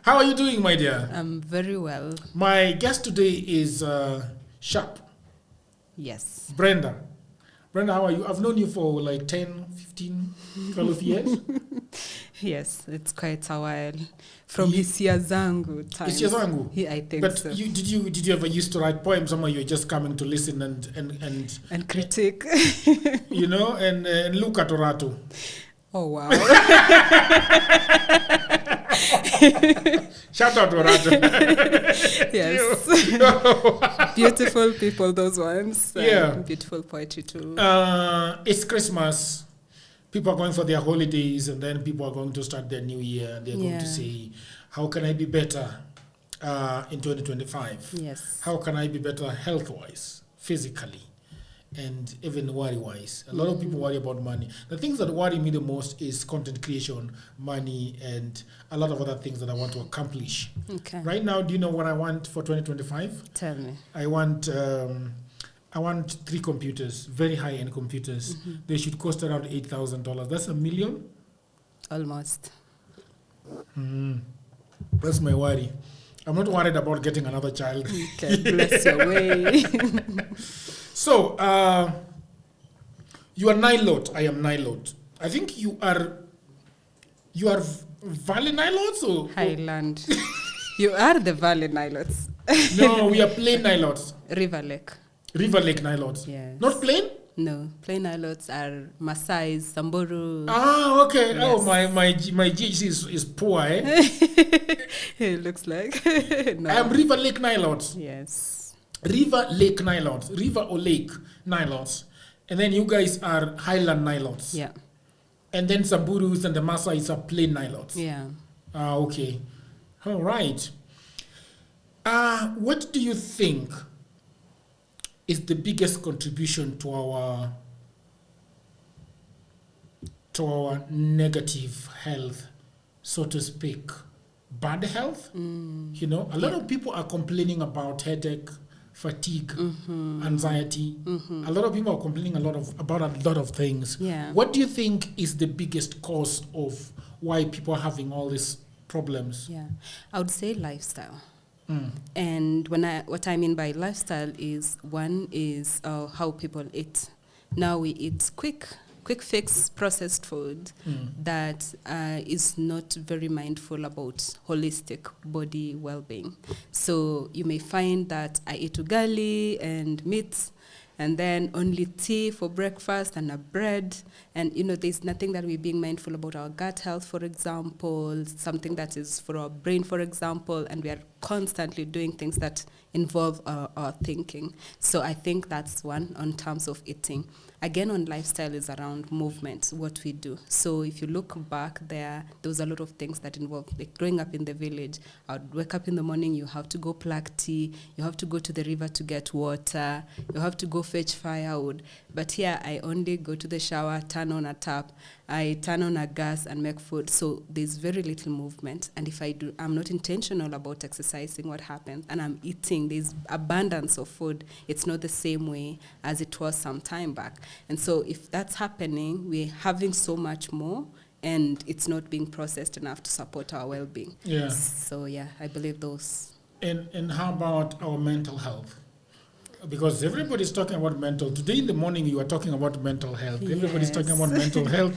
How are you doing, my dear? I'm very well. My guest today is Sharp. Yes. Brenda. Brenda, how are you? I've known you for like 10, 15, 12 years. Yes, it's quite a while. From Hisia Zangu times. Hisia Zangu? Yeah, I think but so. Did you ever used to write poems somewhere you're just coming to listen and critique? And look at Orato. Oh, wow. Shout out Orato. Yes. Beautiful people, those ones. Yeah. Beautiful poetry too. It's Christmas. People are going for their holidays, and then people are going to start their new year. They're going to say, how can I be better in 2025? Yes. How can I be better health-wise, physically, and even worry-wise? A lot of people worry about money. The things that worry me the most is content creation, money, and a lot of other things that I want to accomplish. Okay. Right now, do you know what I want for 2025? Tell me. I want 3 computers, very high-end computers. Mm-hmm. They should cost around $8,000. That's $1 million? Almost. That's my worry. I'm not worried about getting another child. Okay, bless your way. So, you are Nilot. I am Nilot. I think you are Valley Nilots or Highland. You are the Valley Nilots. No, we are plain Nilots. River Lake Nilots. Yes. Not plain? No, plain Nilots are Maasai, Samburu. Ah, okay. Yes. Oh, my GHC is poor, eh? It looks like. No. I am River Lake Nilots. Yes. River Lake Nilots. River or Lake Nilots. And then you guys are Highland Nilots. Yeah. And then Samburus and the Maasais are plain Nilots. Yeah. Ah, okay. All right. What do you think is the biggest contribution to our negative health, so to speak? Bad health? A lot of people are complaining about headache, fatigue, anxiety. A lot of people are complaining about a lot of things. Yeah. What do you think is the biggest cause of why people are having all these problems? Yeah. I would say lifestyle. And what I mean by lifestyle is, one is how people eat. Now we eat quick fix processed food that is not very mindful about holistic body well-being. So you may find that I eat ugali and meat, and then only tea for breakfast and a bread. And, there's nothing that we're being mindful about our gut health, for example, something that is for our brain, for example, and we are constantly doing things that involve our thinking. So I think that's one on terms of eating. Again, on lifestyle is around movement, what we do. So if you look back there was a lot of things that involve, like growing up in the village. I would wake up in the morning, you have to go pluck tea, you have to go to the river to get water, you have to go fetch firewood. But here, I only go to the shower, turn on a tap, I turn on a gas and make food. So there's very little movement. And if I'm not intentional about exercising, what happens? And I'm eating, there's abundance of food. It's not the same way as it was some time back. And so if that's happening, we're having so much more, and it's not being processed enough to support our well-being. Yeah. So, I believe those. And how about our mental health? Because everybody's talking about mental. Today in the morning, you were talking about mental health. Yes. Everybody's talking about mental health.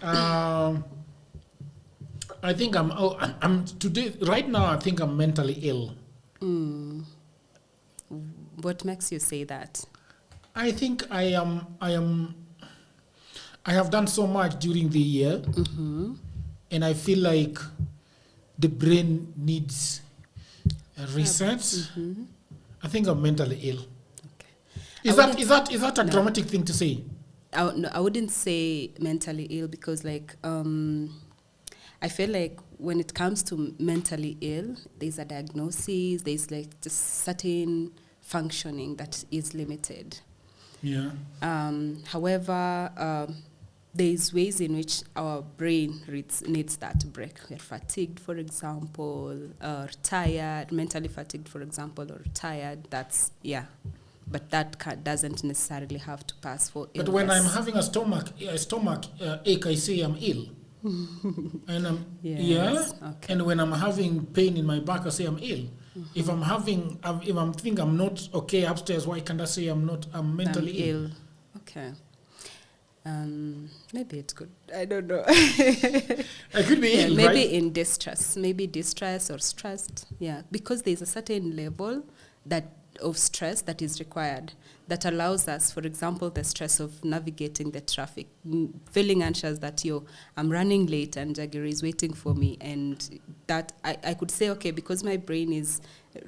I think I'm today, right now, I think I'm mentally ill. What makes you say that? I think I have done so much during the year, and I feel like the brain needs a reset. I think I'm mentally ill. Okay. Is that a dramatic thing to say? No, I wouldn't say mentally ill, because I feel like when it comes to mentally ill, there's a diagnosis, there's like just certain functioning that is limited. Yeah. However, there's ways in which our brain needs that break. We're fatigued, for example, or tired, mentally fatigued, for example, or tired. That's, but that doesn't necessarily have to pass for illness. But when I'm having a stomach ache, I say I'm ill. And Okay. and when I'm having pain in my back, I say I'm ill. If I'm thinking I'm not okay upstairs, why can't I say I'm mentally ill? Okay. Maybe it's good. I don't know. I could be ill, maybe right? in distress, maybe distress or stressed. Yeah, because there's a certain level of stress that is required that allows us, for example, the stress of navigating the traffic, feeling anxious that I'm running late and Jagero is waiting for me, and that I could say, okay, because my brain is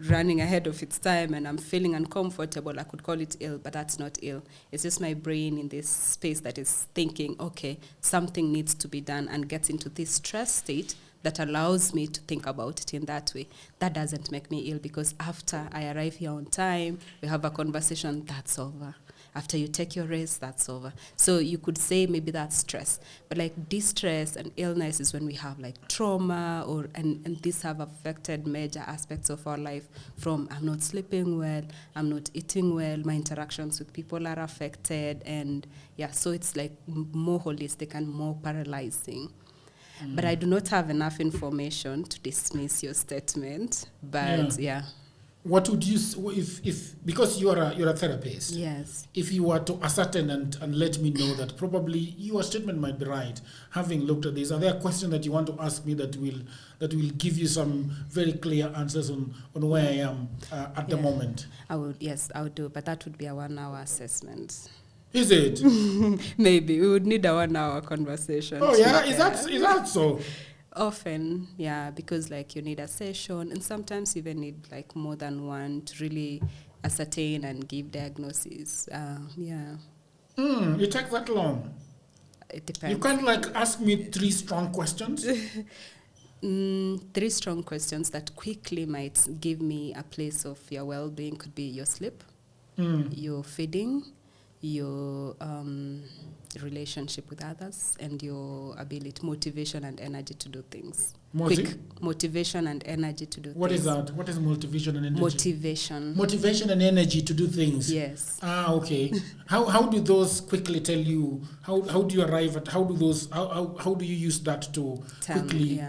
running ahead of its time and I'm feeling uncomfortable, I could call it ill, but that's not ill. It's just my brain in this space that is thinking, okay, something needs to be done, and gets into this stress state that allows me to think about it in that way. That doesn't make me ill, because after I arrive here on time, we have a conversation, that's over. After you take your rest, that's over. So you could say maybe that's stress. But like distress and illness is when we have like trauma, and these have affected major aspects of our life, from I'm not sleeping well, I'm not eating well, my interactions with people are affected, and so it's like more holistic and more paralyzing. But I do not have enough information to dismiss your statement. But what would you if because you're a therapist? Yes. If you were to ascertain and let me know that probably your statement might be right, having looked at this, are there questions that you want to ask me that will give you some very clear answers on where I am at the moment? I would do, but that would be a 1-hour assessment. Is it? Maybe we would need a 1-hour conversation. Oh yeah, is that so? Often, because like you need a session, and sometimes you even need like more than one to really ascertain and give diagnosis. It takes that long? It depends. You can't like ask me 3 strong questions? 3 strong questions that quickly might give me a place of your well-being could be your sleep, your feeding, your relationship with others, and your ability, motivation and energy to do things. Quick motivation and energy to do things. What is that? What is motivation and energy? Motivation and energy to do things. Yes. Okay. How do those quickly tell you? How do you arrive at? How do you use that to quickly?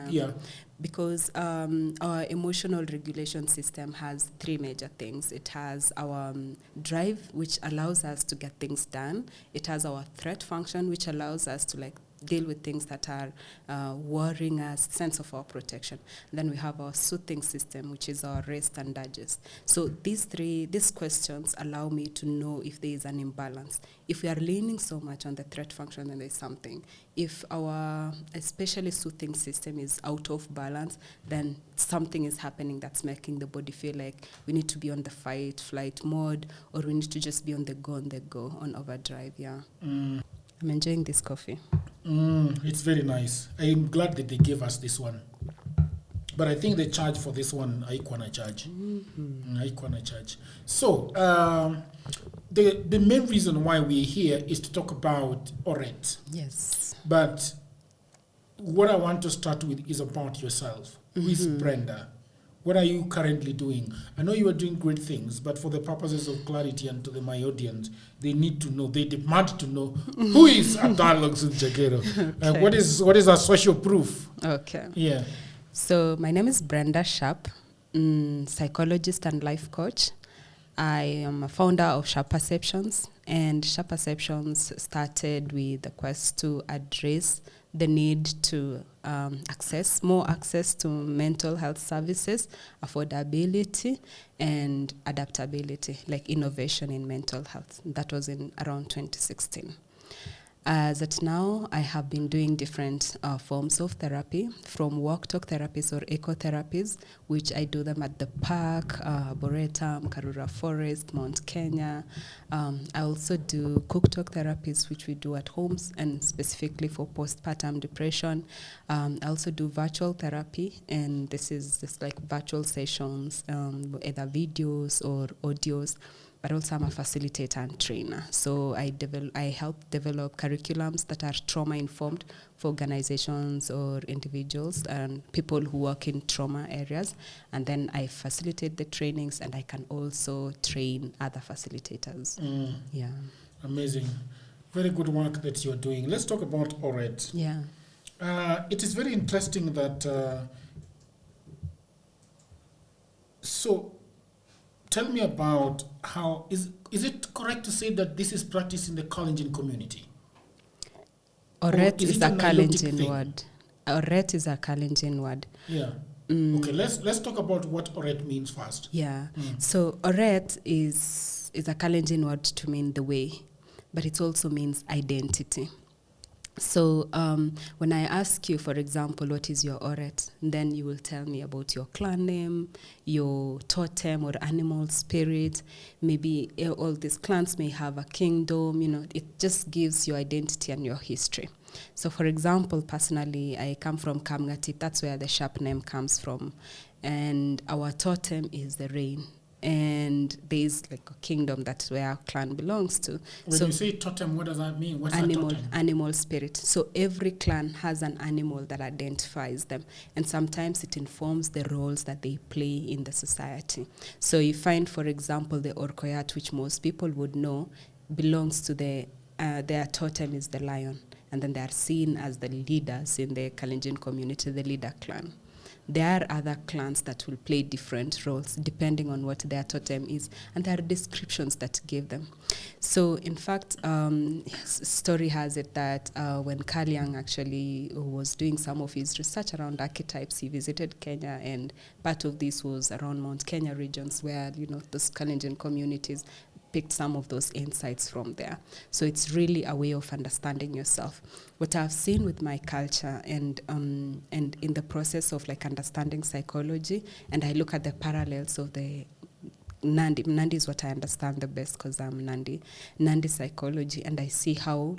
Because our emotional regulation system has 3 major things. It has our drive, which allows us to get things done. It has our threat function, which allows us to like deal with things that are worrying us, sense of our protection. And then we have our soothing system, which is our rest and digest. So these questions allow me to know if there is an imbalance. If we are leaning so much on the threat function, then there's something. If our especially soothing system is out of balance, then something is happening that's making the body feel like we need to be on the fight, flight mode, or we need to just be on the go, on overdrive. I'm enjoying this coffee. It's very nice. I'm glad that they gave us this one. But I think the charge for this one, I wanna charge. So, the main reason why we're here is to talk about Oret. Yes. But what I want to start with is about yourself. Who is Brenda? What are you currently doing? I know you are doing great things, but for the purposes of clarity and to my audience, they need to know, they demand to know, who is at Dialogues with Jagero? Okay. What is our social proof? Okay. Yeah. So my name is Brenda Shart, psychologist and life coach. I am a founder of Sharp Perceptions, and Sharp Perceptions started with the quest to address the need to more access to mental health services, affordability, and adaptability, like innovation in mental health. That was in around 2016. As at now, I have been doing different forms of therapy, from walk talk therapies or eco-therapies, which I do them at the park, Boretum, Karura Forest, Mount Kenya. I also do cook talk therapies, which we do at homes, and specifically for postpartum depression. I also do virtual therapy, and this is just like virtual sessions, either videos or audios, but also I'm a facilitator and trainer. So I help develop curriculums that are trauma-informed for organizations or individuals and people who work in trauma areas. And then I facilitate the trainings, and I can also train other facilitators. Yeah. Amazing. Very good work that you're doing. Let's talk about Oret. Yeah. It is very interesting that... so tell me about how... Is it correct to say that this is practiced in the Kalenjin community? Oret is a Kalenjin word. Oret is a Kalenjin word. Yeah. Okay, let's talk about what Oret means first. Yeah. So Oret is a Kalenjin word to mean the way, but it also means identity. So when I ask you, for example, what is your Oret, then you will tell me about your clan name, your totem or animal spirit. Maybe all these clans may have a kingdom. It just gives your identity and your history. So, for example, personally, I come from Kamgatip. That's where the Sharp name comes from. And our totem is the rain. And there's like a kingdom that's where our clan belongs to. When you say totem, what does that mean? What's animal, a totem? Animal spirit. So every clan has an animal that identifies them. And sometimes it informs the roles that they play in the society. So you find, for example, the Orkoyat, which most people would know, belongs to their totem is the lion. And then they are seen as the leaders in the Kalenjin community, the leader clan. There are other clans that will play different roles depending on what their totem is, and there are descriptions that give them. So, in fact, story has it that when Kalyang actually was doing some of his research around archetypes, he visited Kenya, and part of this was around Mount Kenya regions where, those Kalenjin communities picked some of those insights from there. So it's really a way of understanding yourself. What I've seen with my culture and in the process of like understanding psychology, and I look at the parallels of the Nandi is what I understand the best because I'm Nandi psychology, and I see how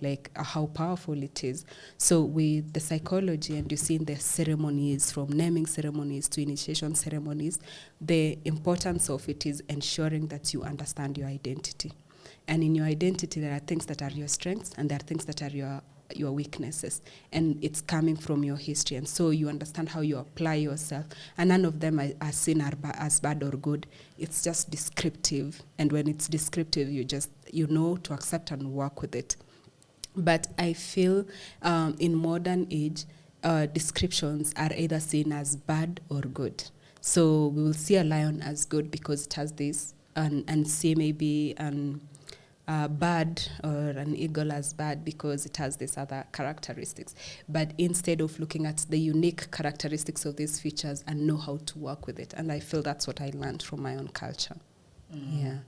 powerful it is. So with the psychology, and you see in the ceremonies, from naming ceremonies to initiation ceremonies, the importance of it is ensuring that you understand your identity. And in your identity, there are things that are your strengths, and there are things that are your weaknesses, and it's coming from your history, and so you understand how you apply yourself, and none of them are seen as bad or good. It's just descriptive, and when it's descriptive, you know to accept and work with it. But I feel in modern age, descriptions are either seen as bad or good. So we will see a lion as good because it has this, and see maybe bad or an eagle as bad because it has these other characteristics. But instead of looking at the unique characteristics of these features and know how to work with it. And I feel that's what I learned from my own culture. Yeah.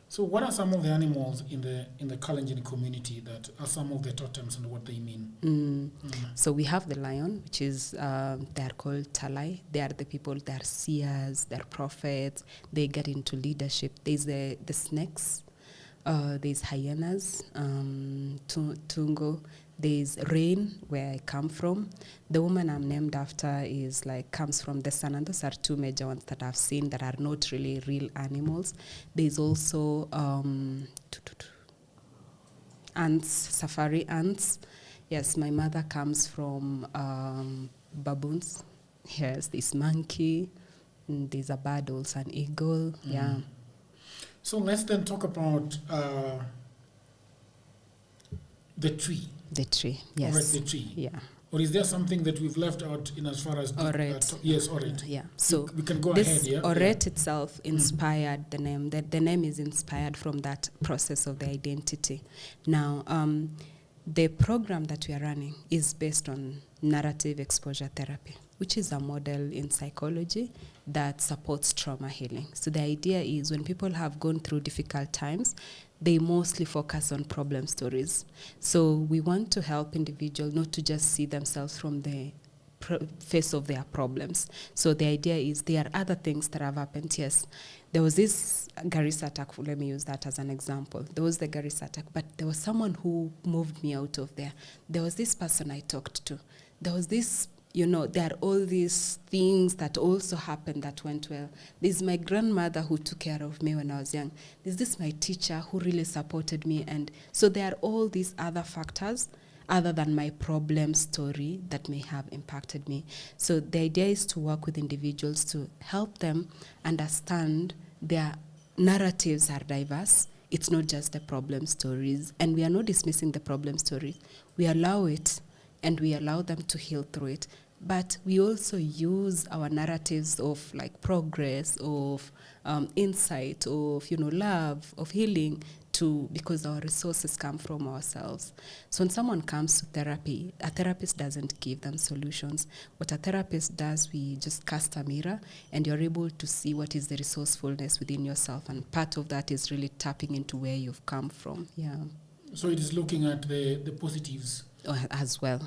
So what are some of the animals in the Kalenjin community that are some of the totems and what they mean? So we have the lion, which is, they're called Talai. They are the people, they're seers, they're prophets. They get into leadership. There's the snakes. There's hyenas, Tungo. There's rain, where I come from. The woman I'm named after comes from the sun, and those are two major ones that I've seen that are not really real animals. There's also ants, safari ants. Yes, my mother comes from baboons. Yes, there's monkey. There's a bird, also an eagle. Yeah. So let's then talk about the tree. The tree, yes. Oret, the tree. Yeah. Or is there something that we've left out in as far as... Oret. Yes, Oret. Yeah. So we can go ahead, yeah? Oret itself inspired the name. The name is inspired from that process of the identity. Now, the program that we are running is based on narrative exposure therapy, which is a model in psychology that supports trauma healing. So the idea is when people have gone through difficult times, they mostly focus on problem stories. So we want to help individuals not to just see themselves from the face of their problems. So the idea is there are other things that have happened. Yes, there was this Garissa attack. Let me use that as an example. There was the Garissa attack, but there was someone who moved me out of there. There was this person I talked to. There was this there are all these things that also happened that went well. There's my grandmother who took care of me when I was young. There's this my teacher who really supported me. And so there are all these other factors other than my problem story that may have impacted me. So the idea is to work with individuals to help them understand their narratives are diverse. It's not just the problem stories. And we are not dismissing the problem stories. We allow it, and we allow them to heal through it. But we also use our narratives of like progress, of insight, of love, of healing, because our resources come from ourselves. So when someone comes to therapy, a therapist doesn't give them solutions. What a therapist does, we just cast a mirror, and you're able to see what is the resourcefulness within yourself, and part of that is really tapping into where you've come from. Yeah. So it is looking at the positives as well.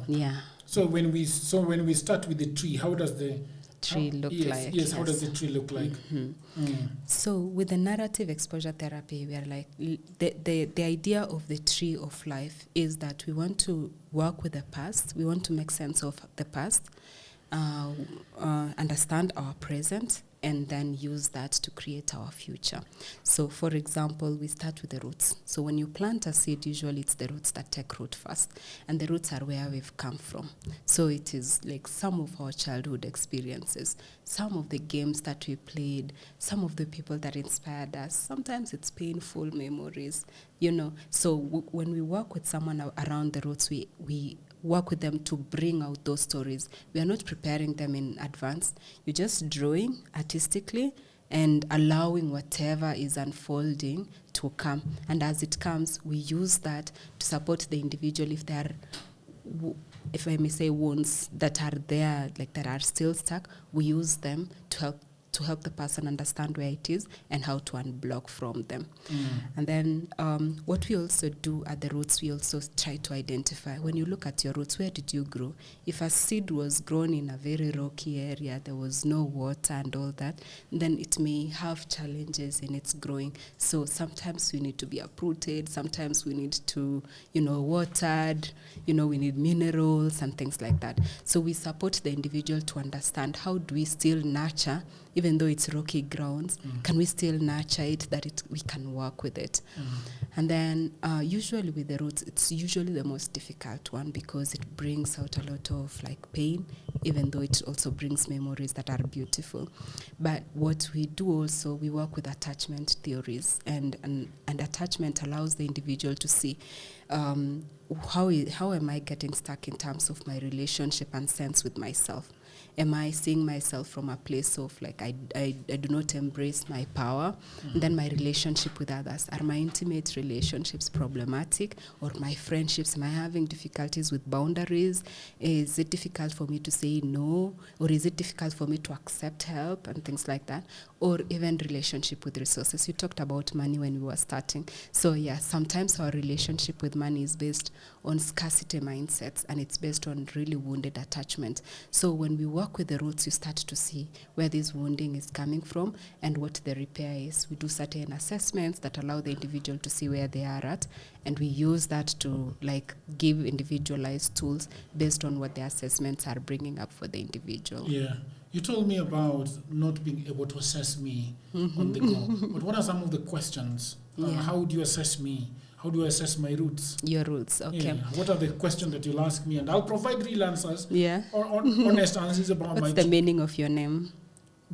Yeah. So when we start with the tree, how does the tree look like? Yes, how does the tree look like? So with the narrative exposure therapy, we are like, the idea of the tree of life is that we want to work with the past, we want to make sense of the past, understand our present, and then use that to create our future. So, for example, we start with the roots. So when you plant a seed, usually it's the roots that take root first. And the roots are where we've come from. So it is like some of our childhood experiences, some of the games that we played, some of the people that inspired us. Sometimes it's painful memories, So when we work with someone around the roots, we work with them to bring out those stories. We are not preparing them in advance. You're just drawing artistically and allowing whatever is unfolding to come. And as it comes, we use that to support the individual if there are, if I may say, wounds that are there, like that are still stuck. We use them to help the person understand where it is and how to unblock from them. And then what we also do at the roots, we also try to identify, when you look at your roots, where did you grow? If a seed was grown in a very rocky area, there was no water and all that, then it may have challenges in its growing. So sometimes we need to be uprooted, sometimes we need to, watered, we need minerals and things like that. So we support the individual to understand, how do we still nurture, even though it's rocky grounds, can we still nurture it, that we can work with it? And then usually with the roots, it's usually the most difficult one because it brings out a lot of pain, even though it also brings memories that are beautiful. But what we do also, we work with attachment theories, and attachment allows the individual to see how am I getting stuck in terms of my relationship and sense with myself. Am I seeing myself from a place of I do not embrace my power? And then my relationship with others. Are my intimate relationships problematic? Or my friendships, am I having difficulties with boundaries? Is it difficult for me to say no? Or is it difficult for me to accept help and things like that? Or even relationship with resources. You talked about money when we were starting. So yeah, sometimes our relationship with money is based on scarcity mindsets, and it's based on really wounded attachment. So when we work with the roots, you start to see where this wounding is coming from and what the repair is. We do certain assessments that allow the individual to see where they are at, and we use that to give individualized tools based on what the assessments are bringing up for the individual. Yeah. You told me about not being able to assess me on the go. But what are some of the questions? How do you assess me? How do I assess my roots? Your roots, okay. Yeah. What are the questions that you'll ask me? And I'll provide real answers. Yeah. Or honest answers about What's the meaning of your name?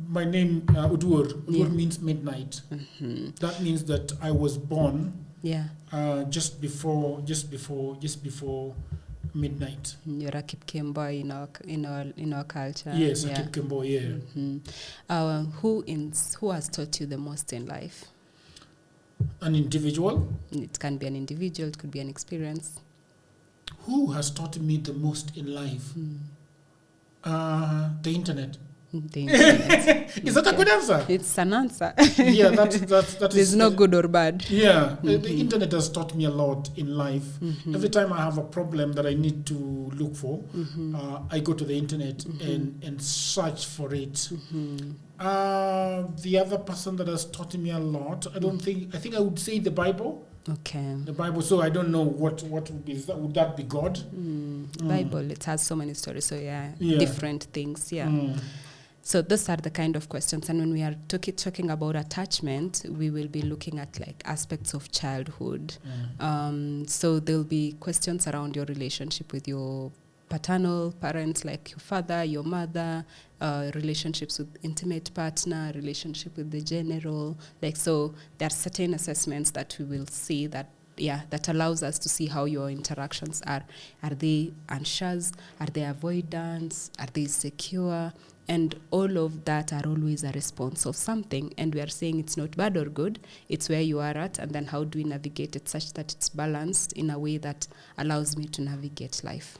My name, Udwar. Udwar means midnight. That means that I was born just before midnight. You're a Kipkembo in our culture. Yes, a Kipkembo, yeah. Who has taught you the most in life? An individual? It can be an individual, it could be an experience. Who has taught me the most in life? The internet. The internet. Is that a good answer? It's an answer. Yeah, that is. There's no good or bad. Yeah, the internet has taught me a lot in life. Every time I have a problem that I need to look for, I go to the internet and search for it. The other person that has taught me a lot, I think I would say the Bible. Okay. The Bible. So I don't know what would be that. Would that be God? Bible, it has so many stories. So Yeah. different things. Yeah. So those are the kind of questions. And when we are talking about attachment, we will be looking at like aspects of childhood. So there'll be questions around your relationship with your paternal parents, like your father, your mother, relationships with intimate partner, relationship with the general. Like, so there are certain assessments that we will see that allows us to see how your interactions are. Are they anxious? Are they avoidance? Are they secure? And all of that are always a response of something. And we are saying it's not bad or good. It's where you are at. And then how do we navigate it such that it's balanced in a way that allows me to navigate life?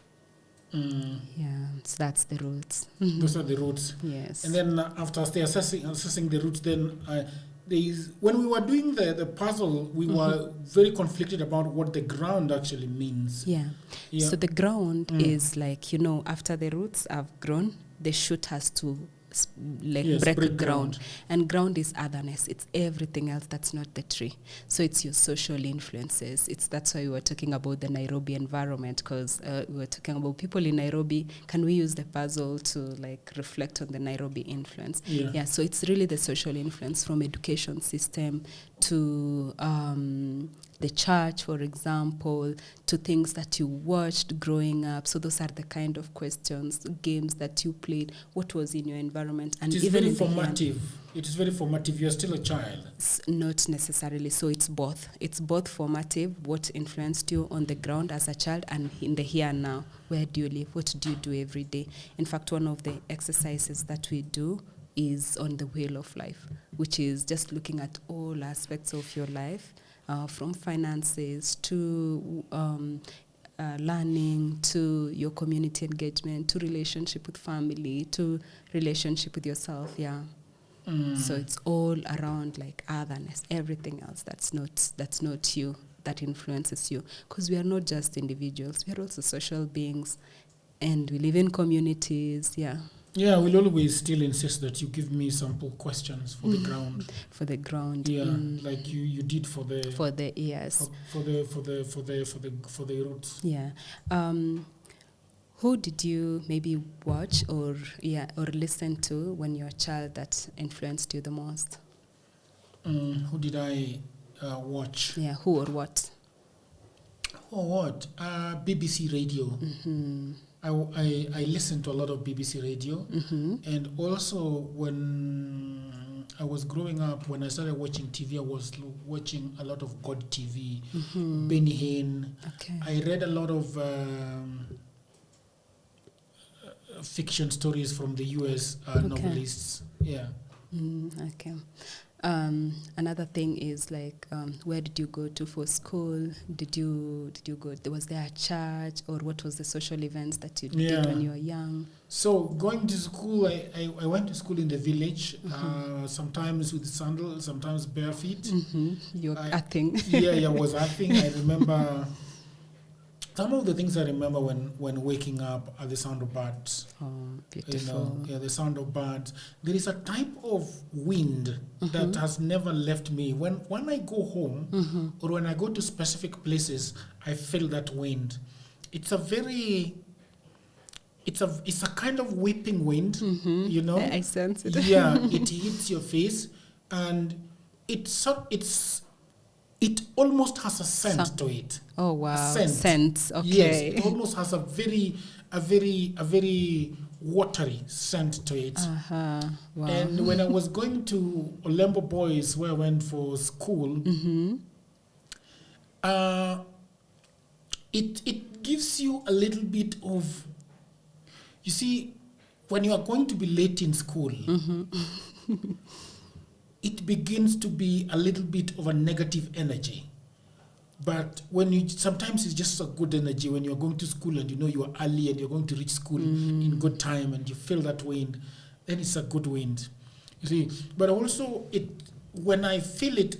Yeah, so that's the roots. Those are the roots. Yes. And then after assessing the roots, then when we were doing the puzzle, we were very conflicted about what the ground actually means. Yeah. So the ground is like, after the roots have grown, the shoot has to break ground. And ground is otherness. It's everything else that's not the tree. So it's your social influences. That's why we were talking about the Nairobi environment, because we were talking about people in Nairobi. Can we use the puzzle to like reflect on the Nairobi influence? Yeah. So it's really the social influence from education system to the church, for example, to things that you watched growing up. So those are the kind of questions, games that you played, what was in your environment. And it is even very formative. It is very formative. You're still a child. Not necessarily. So it's both. It's both formative, what influenced you on the ground as a child, and in the here and now. Where do you live? What do you do every day? In fact, one of the exercises that we do is on the wheel of life, which is just looking at all aspects of your life, from finances to learning, to your community engagement, to relationship with family, to relationship with yourself. So it's all around like otherness, everything else that's not you, that influences you, because we are not just individuals, we are also social beings, and we live in communities. Yeah, we'll always still insist that you give me sample questions for the ground. For the ground. Yeah, like you did for the yes. For the roots. Yeah. Who did you maybe watch or listen to when you were a child that influenced you the most? Who did I watch? Yeah, who or what? BBC Radio. I listened to a lot of BBC Radio, and also when I was growing up, when I started watching TV, I was watching a lot of God TV, Benny Hinn. Okay. I read a lot of fiction stories from the US novelists. Yeah. Okay. Another thing is like, where did you go to for school? Did you go? Was there a church, or what was the social events that you did when you were young? So going to school, I went to school in the village. Sometimes with sandals, sometimes bare feet. You're earthing. I was earthing. I remember some of the things I remember when waking up are the sound of birds. Oh, beautiful. The sound of birds. There is a type of wind that has never left me. When I go home or when I go to specific places, I feel that wind. It's a kind of whipping wind, I sense it. Yeah, it hits your face, and it almost has a scent to it. Oh wow! Scent. Okay. Yes, it almost has a very watery scent to it. Wow. And when I was going to Olembo Boys, where I went for school, it gives you a little bit of, you see, when you are going to be late in school. It begins to be a little bit of a negative energy. But sometimes it's just a good energy when you're going to school and you are early and you're going to reach school in good time and you feel that wind, then it's a good wind. You see, but also when I feel it,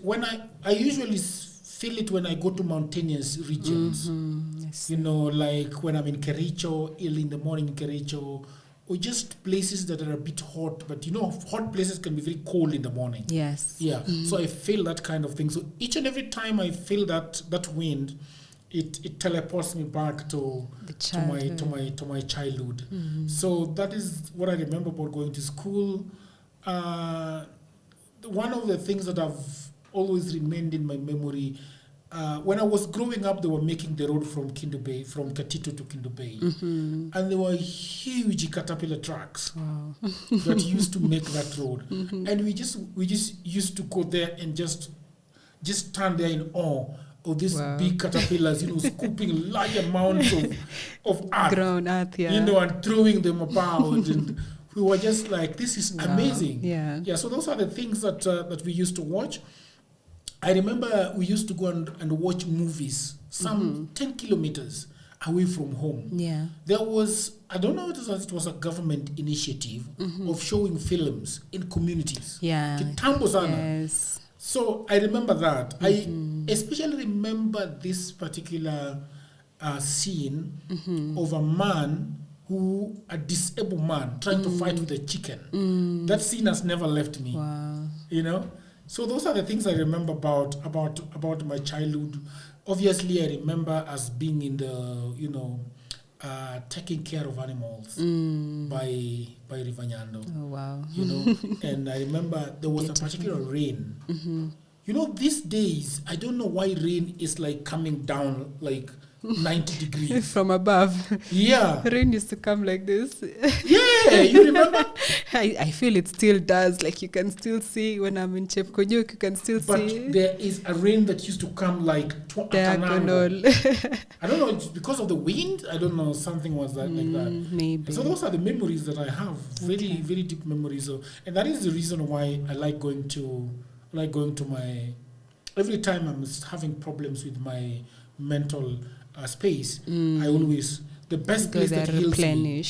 I usually feel it when I go to mountainous regions. Yes. Like when I'm in Kericho, early in the morning in Kericho, or just places that are a bit hot, but hot places can be very cold in the morning. Yes. Yeah. So I feel that kind of thing. So each and every time I feel that wind, it teleports me back to my childhood. So that is what I remember about going to school. One of the things that I've always remained in my memory, when I was growing up, they were making the road from Katito to Kindo Bay. And there were huge caterpillar trucks that used to make that road. And we just used to go there and just stand there in awe of these big caterpillars, scooping large amounts of earth, ground earth, and throwing them about. And we were just like, this is amazing. Yeah. So those are the things that we used to watch. I remember we used to go and watch movies, some 10 kilometers away from home. Yeah. There was, I don't know if it was a government initiative of showing films in communities. Yeah. Kitambo sana. Yes. So I remember that. I especially remember this particular scene of a disabled man trying to fight with a chicken. That scene has never left me. Wow. So those are the things I remember about my childhood. Obviously, I remember us being in the, taking care of animals by River Nyando. Oh, wow. And I remember there was a particular rain. These days, I don't know why rain is like coming down like 90 degrees. From above. Yeah. Rain used to come like this. Yeah, you remember? I feel it still does. Like you can still see when I'm in Chepkonyuk, you can still see. But there is a rain that used to come like diagonal. I don't know, it's because of the wind. I don't know, something was like that. Maybe. So those are the memories that I have. Very, very deep memories. And that is the reason why I like going to my. Every time I'm having problems with my mental space, I always, the best place that heals me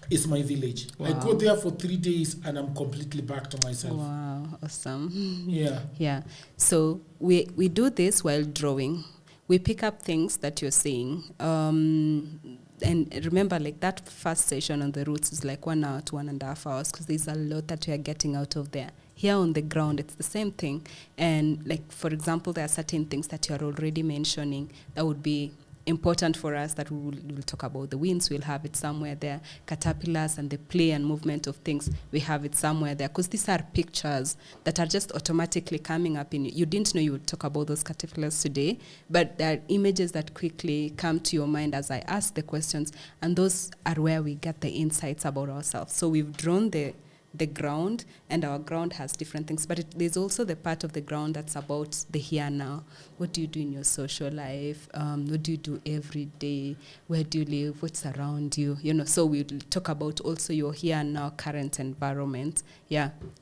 is my village. Wow. I go there for 3 days and I'm completely back to myself. Wow, awesome. Yeah. So we do this while drawing. We pick up things that you're seeing. And remember, like that first session on the roots is like 1 hour to 1.5 hours because there's a lot that we are getting out of there. Here on the ground, it's the same thing. And like, for example, there are certain things that you're already mentioning that would be important for us that we'll talk about. The winds, we'll have it somewhere there. Caterpillars and the play and movement of things, we have it somewhere there. Because these are pictures that are just automatically coming up in you. You didn't know you would talk about those caterpillars today, but there are images that quickly come to your mind as I ask the questions, and those are where we get the insights about ourselves. So we've drawn the ground, and our ground has different things, but there's also the part of the ground that's about the here now. What do you do in your social life? What do you do every day? Where do you live? What's around you? So we'll talk about also your here and now current environment,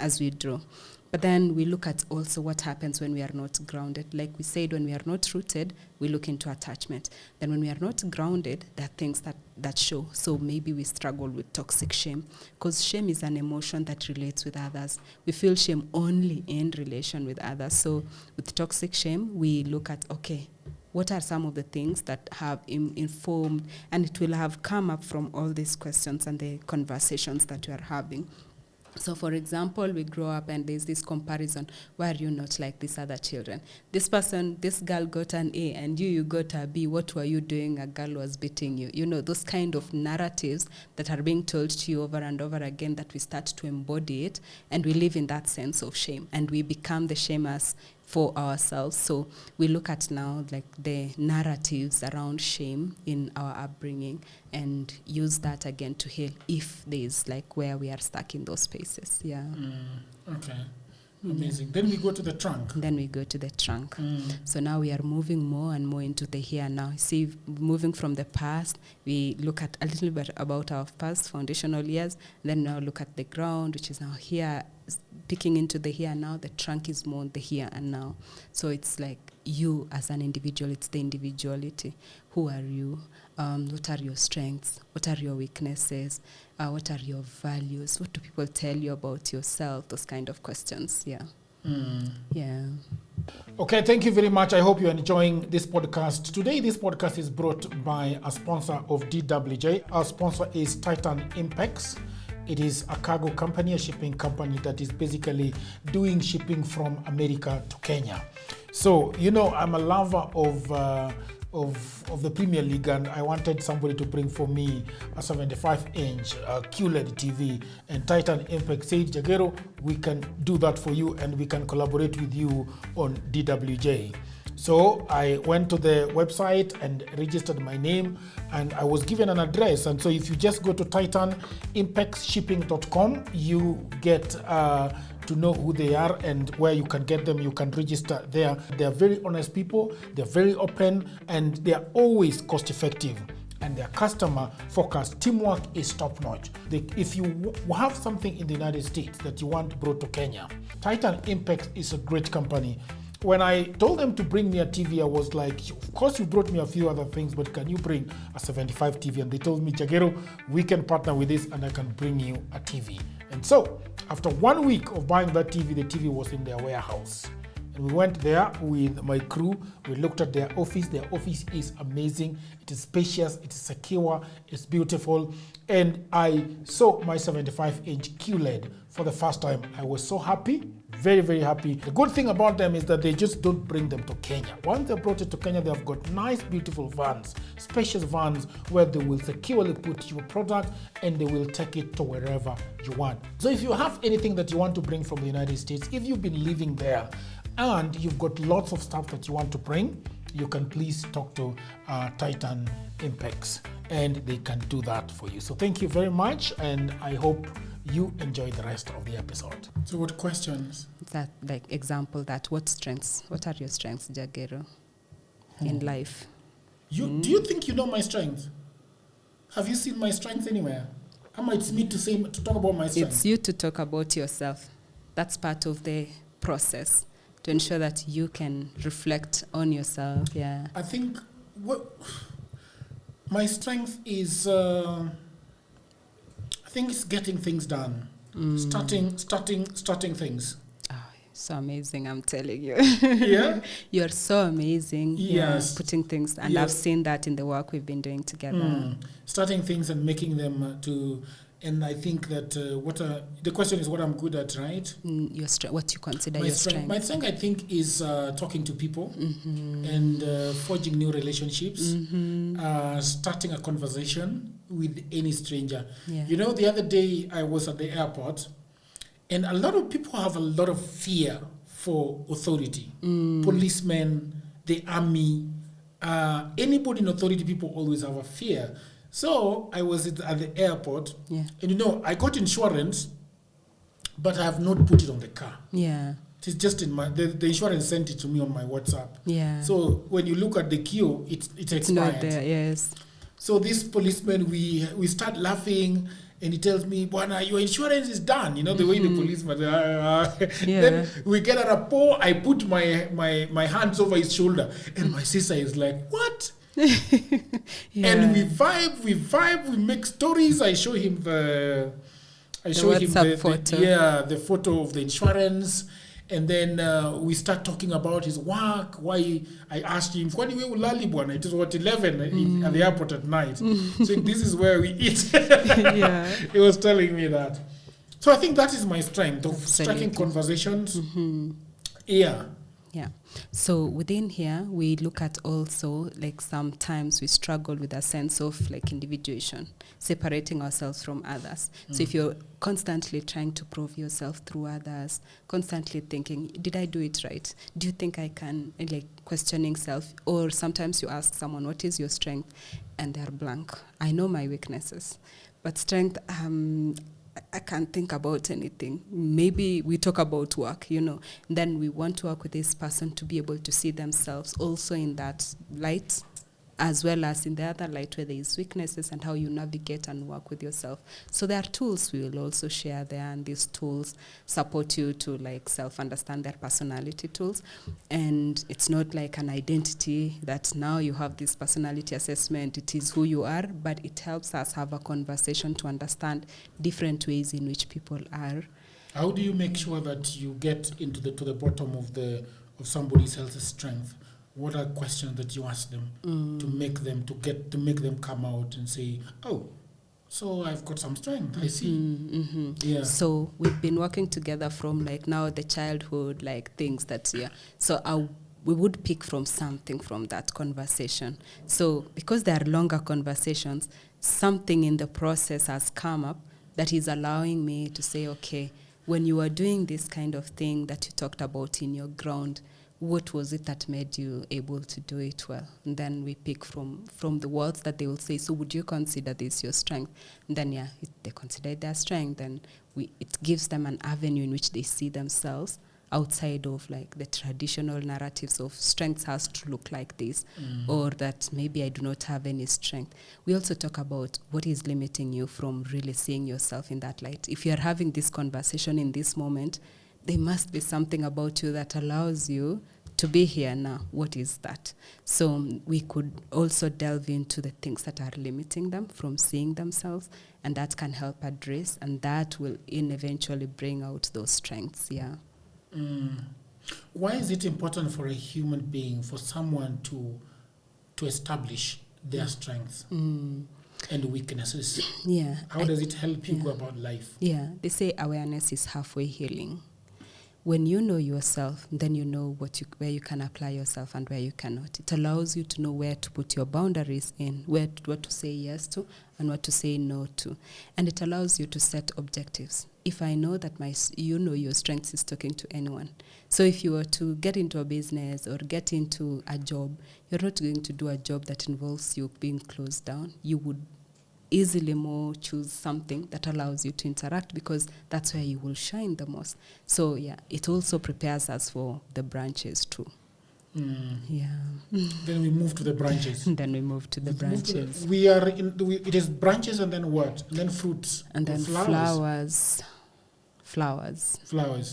as we draw. But then we look at also what happens when we are not grounded. Like we said, when we are not rooted, we look into attachment. Then when we are not grounded, there are things that show. So maybe we struggle with toxic shame, because shame is an emotion that relates with others. We feel shame only in relation with others. So with toxic shame, we look at, okay, what are some of the things that have informed, and it will have come up from all these questions and the conversations that we are having. So, for example, we grow up and there's this comparison. Why are you not like these other children? This girl got an A and you got a B. What were you doing? A girl was beating you. Those kind of narratives that are being told to you over and over again, that we start to embody it, and we live in that sense of shame, and we become the shamers for ourselves. So we look at now like the narratives around shame in our upbringing and use that again to heal if there's like where we are stuck in those spaces. Yeah. Okay. Amazing. Then we go to the trunk. So now we are moving more and more into the here now. See, moving from the past, we look at a little bit about our past foundational years, then now look at the ground, which is now here, picking into the here now. The trunk is more the here and now. So it's like you as an individual, it's the individuality. Who are you? What are your strengths? What are your weaknesses? What are your values? What do people tell you about yourself? Those kind of questions, yeah. Yeah. Okay, thank you very much. I hope you're enjoying this podcast. Today, this podcast is brought by a sponsor of DWJ. Our sponsor is Titan Impex. It is a cargo company, a shipping company that is basically doing shipping from America to Kenya. So, I'm a lover of the Premier League, and I wanted somebody to bring for me a 75-inch QLED TV, and Titan Impact said, Jagero, we can do that for you and we can collaborate with you on DWJ. So I went to the website and registered my name, and I was given an address. And so if you just go to titanimpexshipping.com, you get to know who they are and where you can get them. You can register there. They are very honest people. They're very open, and they are always cost effective. And their customer focused teamwork is top notch. If you have something in the United States that you want brought to Kenya, Titan Impact is a great company. When I told them to bring me a TV, I was like, of course you brought me a few other things, but can you bring a 75 TV? And they told me, Jagero, we can partner with this and I can bring you a TV. And so after 1 week of buying that TV, the TV was in their warehouse. And we went there with my crew. We looked at their office. Their office is amazing. It is spacious. It is secure. It's beautiful. And I saw my 75-inch QLED for the first time. I was so happy, very, very happy. The good thing about them is that they just don't bring them to Kenya. Once they brought it to Kenya, they've got nice, beautiful vans, spacious vans where they will securely put your product and they will take it to wherever you want. So if you have anything that you want to bring from the United States, if you've been living there, and you've got lots of stuff that you want to bring, you can please talk to Titan Impex, and they can do that for you. So thank you very much, and I hope you enjoy the rest of the episode. So what questions? That, like, example that, what are your strengths, Jagero, in life? Do you think you know my strengths? Have you seen my strengths anywhere? It's me to talk about my strengths. It's you to talk about yourself. That's part of the process, to ensure that you can reflect on yourself. Yeah. I think my strength is, it's getting things done. Starting things. Oh, so amazing, I'm telling you. Yeah? You're so amazing. Yes. Putting things, and yes. I've seen that in the work we've been doing together. Starting things and making them and I think that the question is what I'm good at, right? What you consider your strength? My strength, I think, is talking to people and forging new relationships, starting a conversation with any stranger. Yeah. The other day I was at the airport, and a lot of people have a lot of fear for authority. Policemen, the army, anybody in authority, people always have a fear. So I was at the airport, and I got insurance, but I have not put it on the car. Yeah. It's just in the insurance sent it to me on my WhatsApp. Yeah. So when you look at the queue, it's expired. It's not there, yes. So this policeman, we start laughing, and he tells me, Bwana, your insurance is done. The way the policeman. Then we get a rapport. I put my hands over his shoulder, and my sister is like, what? And we vibe, we make stories. I show him the photo. The photo of the insurance, and then we start talking about his work. Why I asked him, "Kwani we ulali bwana?" It was 11 at the airport at night. So this is where we eat. He was telling me that. So I think that is my strength of striking conversations. Yeah. Yeah. So within here, we look at also, like, sometimes we struggle with a sense of, like, individuation, separating ourselves from others. So if you're constantly trying to prove yourself through others, constantly thinking, did I do it right? Do you think I can, like, questioning self? Or sometimes you ask someone, what is your strength? And they're blank. I know my weaknesses. But strength, I can't think about anything. Maybe we talk about work, then we want to work with this person to be able to see themselves also in that light, as well as in the other light where there is weaknesses and how you navigate and work with yourself. So there are tools we will also share there, and these tools support you to, like, self-understand their personality tools. And it's not like an identity that now you have this personality assessment, it is who you are, but it helps us have a conversation to understand different ways in which people are. How do you make sure that you get to the bottom of somebody's health strength, what are questions that you ask them to make them come out and say, oh, so I've got some strength, I see. Yeah. So we've been working together from like now the childhood, like things that, So we would pick from something from that conversation. So because there are longer conversations, something in the process has come up that is allowing me to say, okay, when you were doing this kind of thing that you talked about in your ground, what was it that made you able to do it well? And then we pick from the words that they will say, so would you consider this your strength? And then, if they consider it their strength, then it gives them an avenue in which they see themselves outside of like the traditional narratives of strength has to look like this, or that maybe I do not have any strength. We also talk about what is limiting you from really seeing yourself in that light. If you're having this conversation in this moment, there must be something about you that allows you to be here now. What is that? So we could also delve into the things that are limiting them from seeing themselves, and that can help address, and that will eventually bring out those strengths. Yeah. Why is it important for a human being, for someone to establish their strengths and weaknesses? Yeah. How does it help you go about life? Yeah. They say awareness is halfway healing. When you know yourself, then you know where you can apply yourself and where you cannot. It allows you to know where to put your boundaries in, what to say yes to and what to say no to. And it allows you to set objectives. If I know that your strength is talking to anyone. So if you were to get into a business or get into a job, you're not going to do a job that involves you being closed down. You would easily more choose something that allows you to interact, because that's where you will shine the most. So it also prepares us for the branches too. Yeah. Then we move to the branches. It is branches and then what? And then fruits. And then flowers.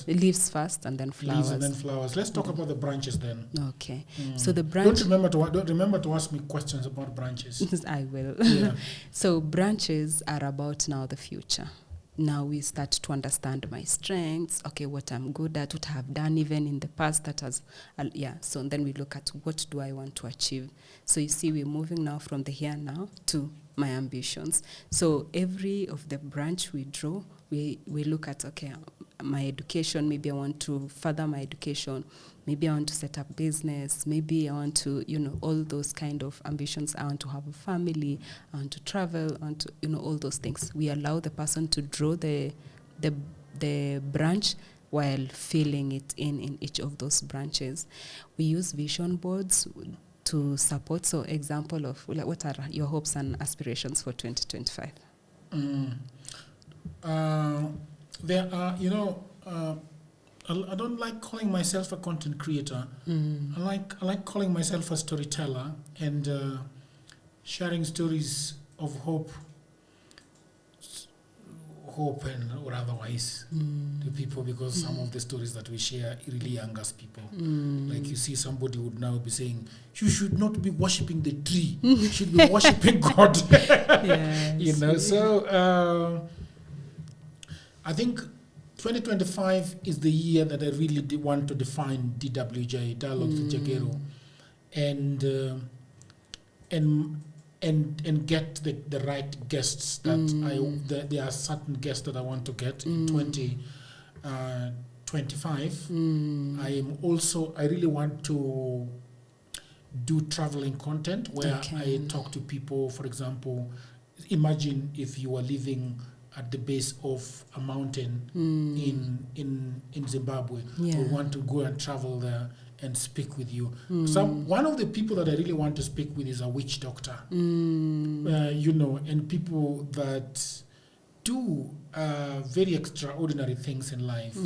Leaves first and then flowers. Let's talk about the branches then. Okay. So the branch. Don't remember to ask me questions about branches. I will. Yeah. So branches are about now the future. Now we start to understand my strengths. Okay, what I'm good at, what I have done even in the past that has, So then we look at what do I want to achieve. So you see, we're moving now from the here now to my ambitions. So every of the branch we draw, we look at, okay, my education, maybe I want to further my education, maybe I want to set up business, maybe I want to, all those kind of ambitions. I want to have a family, I want to travel, I want to, all those things. We allow the person to draw the branch while filling it in each of those branches. We use vision boards to support. So example of what are your hopes and aspirations for 2025? There are, I don't like calling myself a content creator. I like calling myself a storyteller and sharing stories of hope and or otherwise to people, because some of the stories that we share really angers people. Like you see, somebody would now be saying, you should not be worshipping the tree, you should be worshipping God. Yes. So I think 2025 is the year that I really want to define DWJ, Dialogues with Jagero, and get the right guests that there are certain guests that I want to get in 2025. I really want to do traveling content where I talk to people. For example, imagine if you are living at the base of a mountain in Zimbabwe. I want to go and travel there and speak with you. One of the people that I really want to speak with is a witch doctor. And people that do very extraordinary things in life.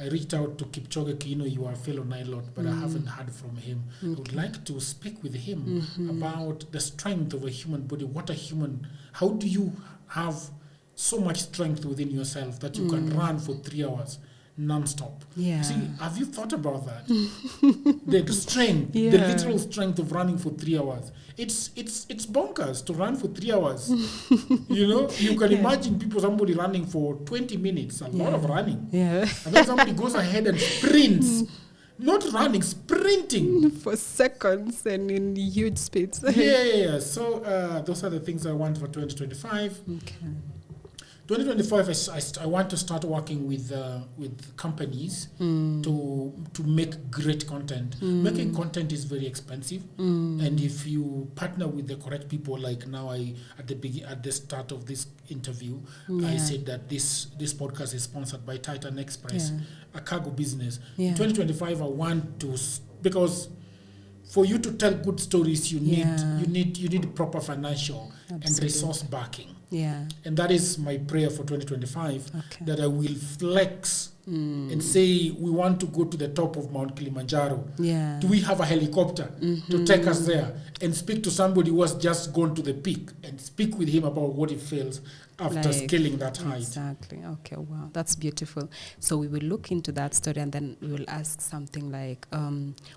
I reached out to Kipchoge, you are a fellow Nilot, but I haven't heard from him. I would like to speak with him about the strength of a human body. How do you have so much strength within yourself that you can run for 3 hours non-stop? See, have you thought about that? The strength, the literal strength of running for 3 hours. It's bonkers to run for 3 hours. You can imagine somebody running for 20 minutes, a lot of running. And then somebody goes ahead and sprints. Not running, sprinting. For seconds and in huge speeds. Yeah. So those are the things I want for 2025. Okay. 2025, I want to start working with companies to make great content. Making content is very expensive, and if you partner with the correct people, like now at the start of this interview, I said that this podcast is sponsored by Titan Express, a cargo business. In 2025, I want to, because for you to tell good stories, you need proper financial and resource backing. Yeah. And that is my prayer for 2025, that I will flex and say, we want to go to the top of Mount Kilimanjaro. Yeah. Do we have a helicopter to take us there and speak to somebody who has just gone to the peak and speak with him about what he feels after scaling that height? Exactly. Okay, wow. That's beautiful. So we will look into that story, and then we will ask something like,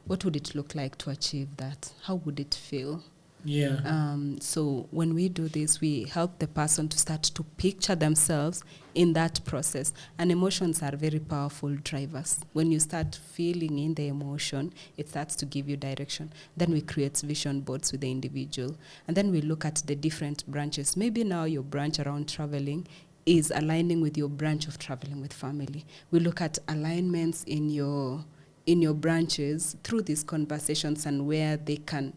what would it look like to achieve that? How would it feel? Yeah. So when we do this, we help the person to start to picture themselves in that process. And emotions are very powerful drivers. When you start feeling in the emotion, it starts to give you direction. Then we create vision boards with the individual. And then we look at the different branches. Maybe now your branch around traveling is aligning with your branch of traveling with family. We look at alignments in your branches through these conversations and where they can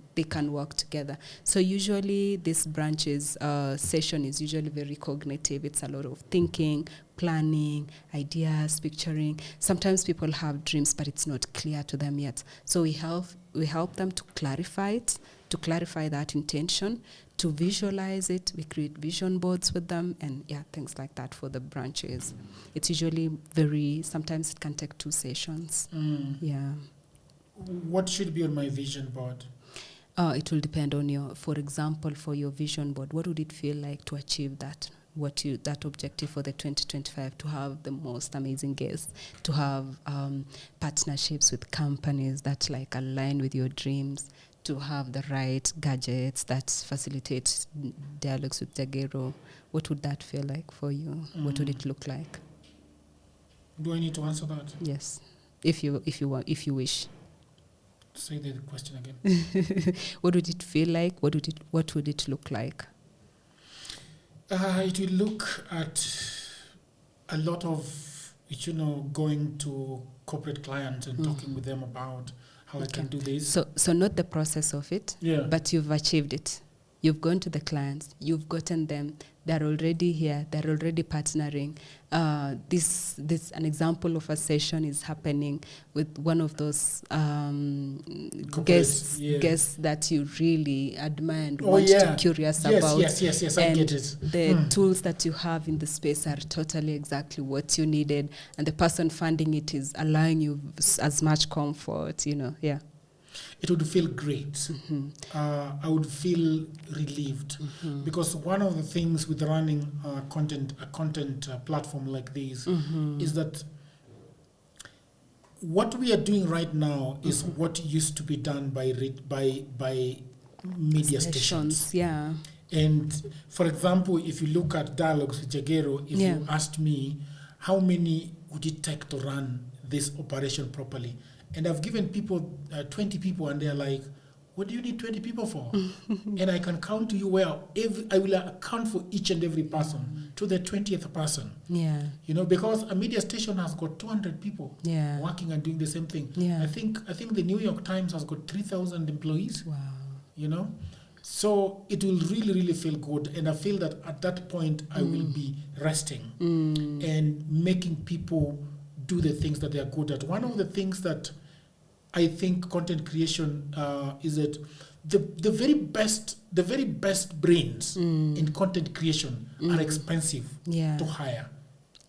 work together. So usually this branches session is usually very cognitive. It's a lot of thinking, planning, ideas, picturing. Sometimes people have dreams, but it's not clear to them yet. So we help them to clarify it, to clarify that intention, to visualize it. We create vision boards with them, and things like that for the branches. It's usually sometimes it can take 2 sessions. Yeah. What should be on my vision board? It will depend on for example, for your vision board, what would it feel like to achieve that? That objective for the 2025, to have the most amazing guests, to have partnerships with companies that align with your dreams, to have the right gadgets that facilitate dialogues with Jagero. What would that feel like for you? What would it look like? Do I need to answer that? Yes, if you wish. Say the question again. What would it feel like? What would it look like? It will look at a lot of, going to corporate clients and talking with them about how I can do this. So not the process of it, but you've achieved it. You've gone to the clients, you've gotten them, they're already here, they're already partnering. This an example of a session is happening with one of those guests that you really admire and curious about. Yes, I get it. The tools that you have in the space are totally exactly what you needed, and the person funding it is allowing you as much comfort, It would feel great. I would feel relieved because one of the things with running a content platform like this is that what we are doing right now is what used to be done by media stations. Yeah. And for example, if you look at dialogues with Jagero, if you asked me how many would it take to run this operation properly, and I've given people 20 people, and they're like, what do you need 20 people for? And I can count to you where I will account for each and every person to the 20th person. Yeah. Because a media station has got 200 people working and doing the same thing. Yeah. I think the New York Times has got 3,000 employees. Wow. So it will really, really feel good. And I feel that at that point, I will be resting and making people do the things that they are good at. One of the things that I think content creation is that the very best brains in content creation are expensive to hire.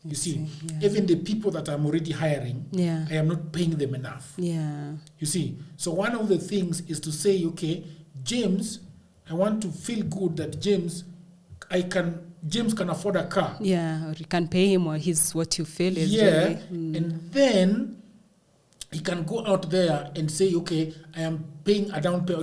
You see, even the people that I'm already hiring, I am not paying them enough. Yeah. You see, so one of the things is to say, okay, James, I want to feel good that James can afford a car. Yeah, or you can pay him, or he's what you feel is really. And then he can go out there and say, okay, I am paying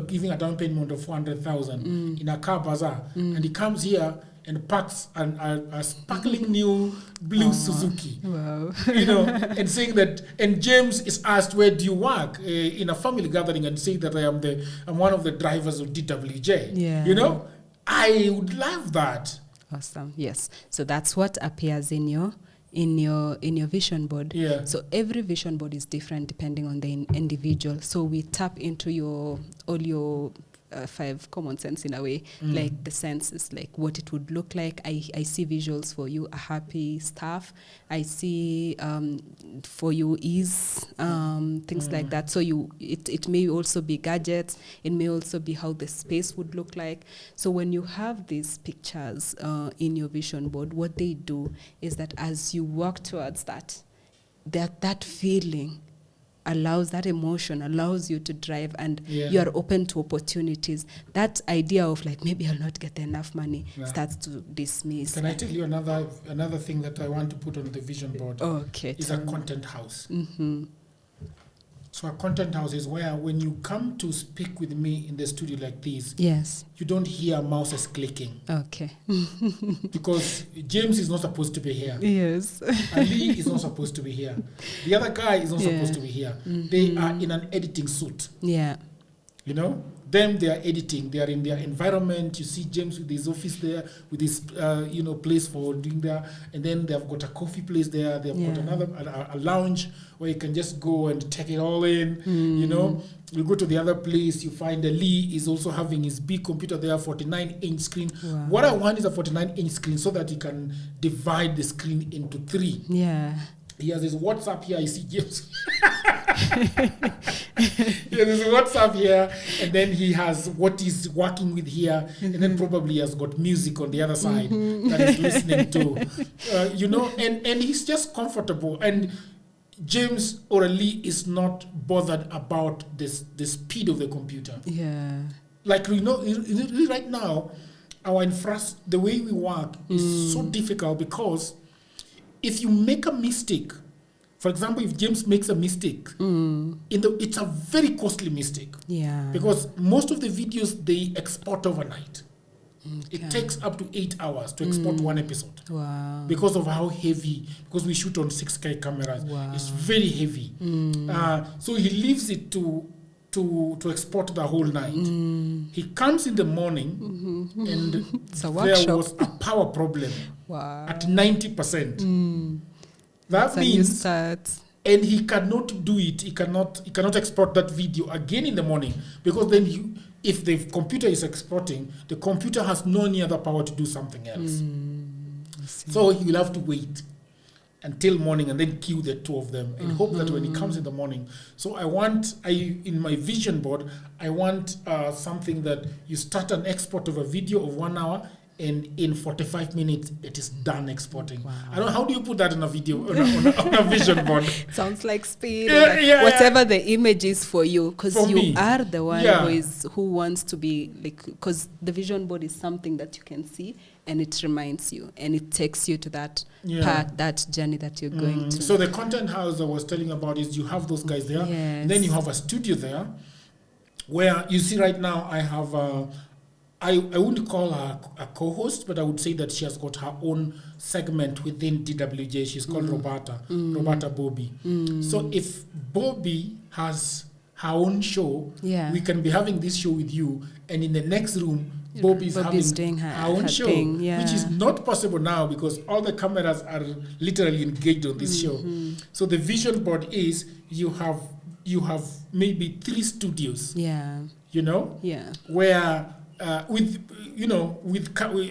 giving a down payment of 400,000 in a car bazaar, and he comes here and parks a sparkling new blue Suzuki. Wow. And saying that, and James is asked, where do you work? In a family gathering, and saying that I'm one of the drivers of DWJ. Yeah. I would love that. Awesome. Yes. So that's what appears in your vision board. Yeah. So every vision board is different depending on the individual. So we tap into all your 5 common sense in a way, like the senses, like what it would look like. I see visuals for you, a happy staff. I see for you ease, things like that. So it may also be gadgets. It may also be how the space would look like. So when you have these pictures in your vision board, what they do is that as you walk towards that feeling that emotion allows you to drive, and you are open to opportunities. That idea of like, maybe I'll not get enough money starts to dismiss. Can I tell you another thing that I want to put on the vision board? Okay. Is a content house. Mm-hmm. So a content house is where when you come to speak with me in the studio like this, yes, you don't hear mouses clicking. Okay. Because James is not supposed to be here. Yes. Ali is not supposed to be here. The other guy is not supposed to be here. Mm-hmm. They are in an editing suit. Yeah. Them, they are editing. They are in their environment. You see James with his office there, with his place for doing that, and then they have got a coffee place there. They have got another a lounge where you can just go and take it all in. You go to the other place, you find Lee is also having his big computer there, 49-inch screen. Wow. What I want is a 49-inch screen so that you can divide the screen into 3. Yeah. He has his WhatsApp here. I see James. He has his WhatsApp here, and then he has what he's working with here, and then probably he has got music on the other side that he's listening to. And he's just comfortable. And James or Lee is not bothered about the speed of the computer. Yeah. Like right now, the way we work is so difficult because if you make a mistake, for example, if James makes a mistake, it's a very costly mistake. Yeah. Because most of the videos, they export overnight. Okay. It takes up to 8 hours to export one episode. Wow. Because of how heavy, because we shoot on 6K cameras. Wow. It's very heavy. So he leaves it to export the whole night. He comes in the morning and there was a power problem at 90%. That means, and he cannot do it. He cannot export that video again in the morning because then if the computer is exporting, the computer has no any other power to do something else. So he will have to wait until morning and then queue the 2 of them and hope that when he comes in the morning. So in my vision board, I want something that you start an export of a video of 1 hour, and in 45 minutes, it is done exporting. Wow. I don't know, how do you put that in a video, on a vision board? Sounds like speed. Whatever the image is for you, because you are the one who wants to be, like, because the vision board is something that you can see, and it reminds you, and it takes you to that part, that journey that you're going to. So the content house I was telling about is you have those guys there, and then you have a studio there, where you see right now I have I wouldn't call her a co-host, but I would say that she has got her own segment within DWJ. She's called Roberta Bobby. So if Bobby has her own show, we can be having this show with you, and in the next room, Bobby's having her own show, which is not possible now because all the cameras are literally engaged on this show. So the vision board is you have maybe 3 studios, where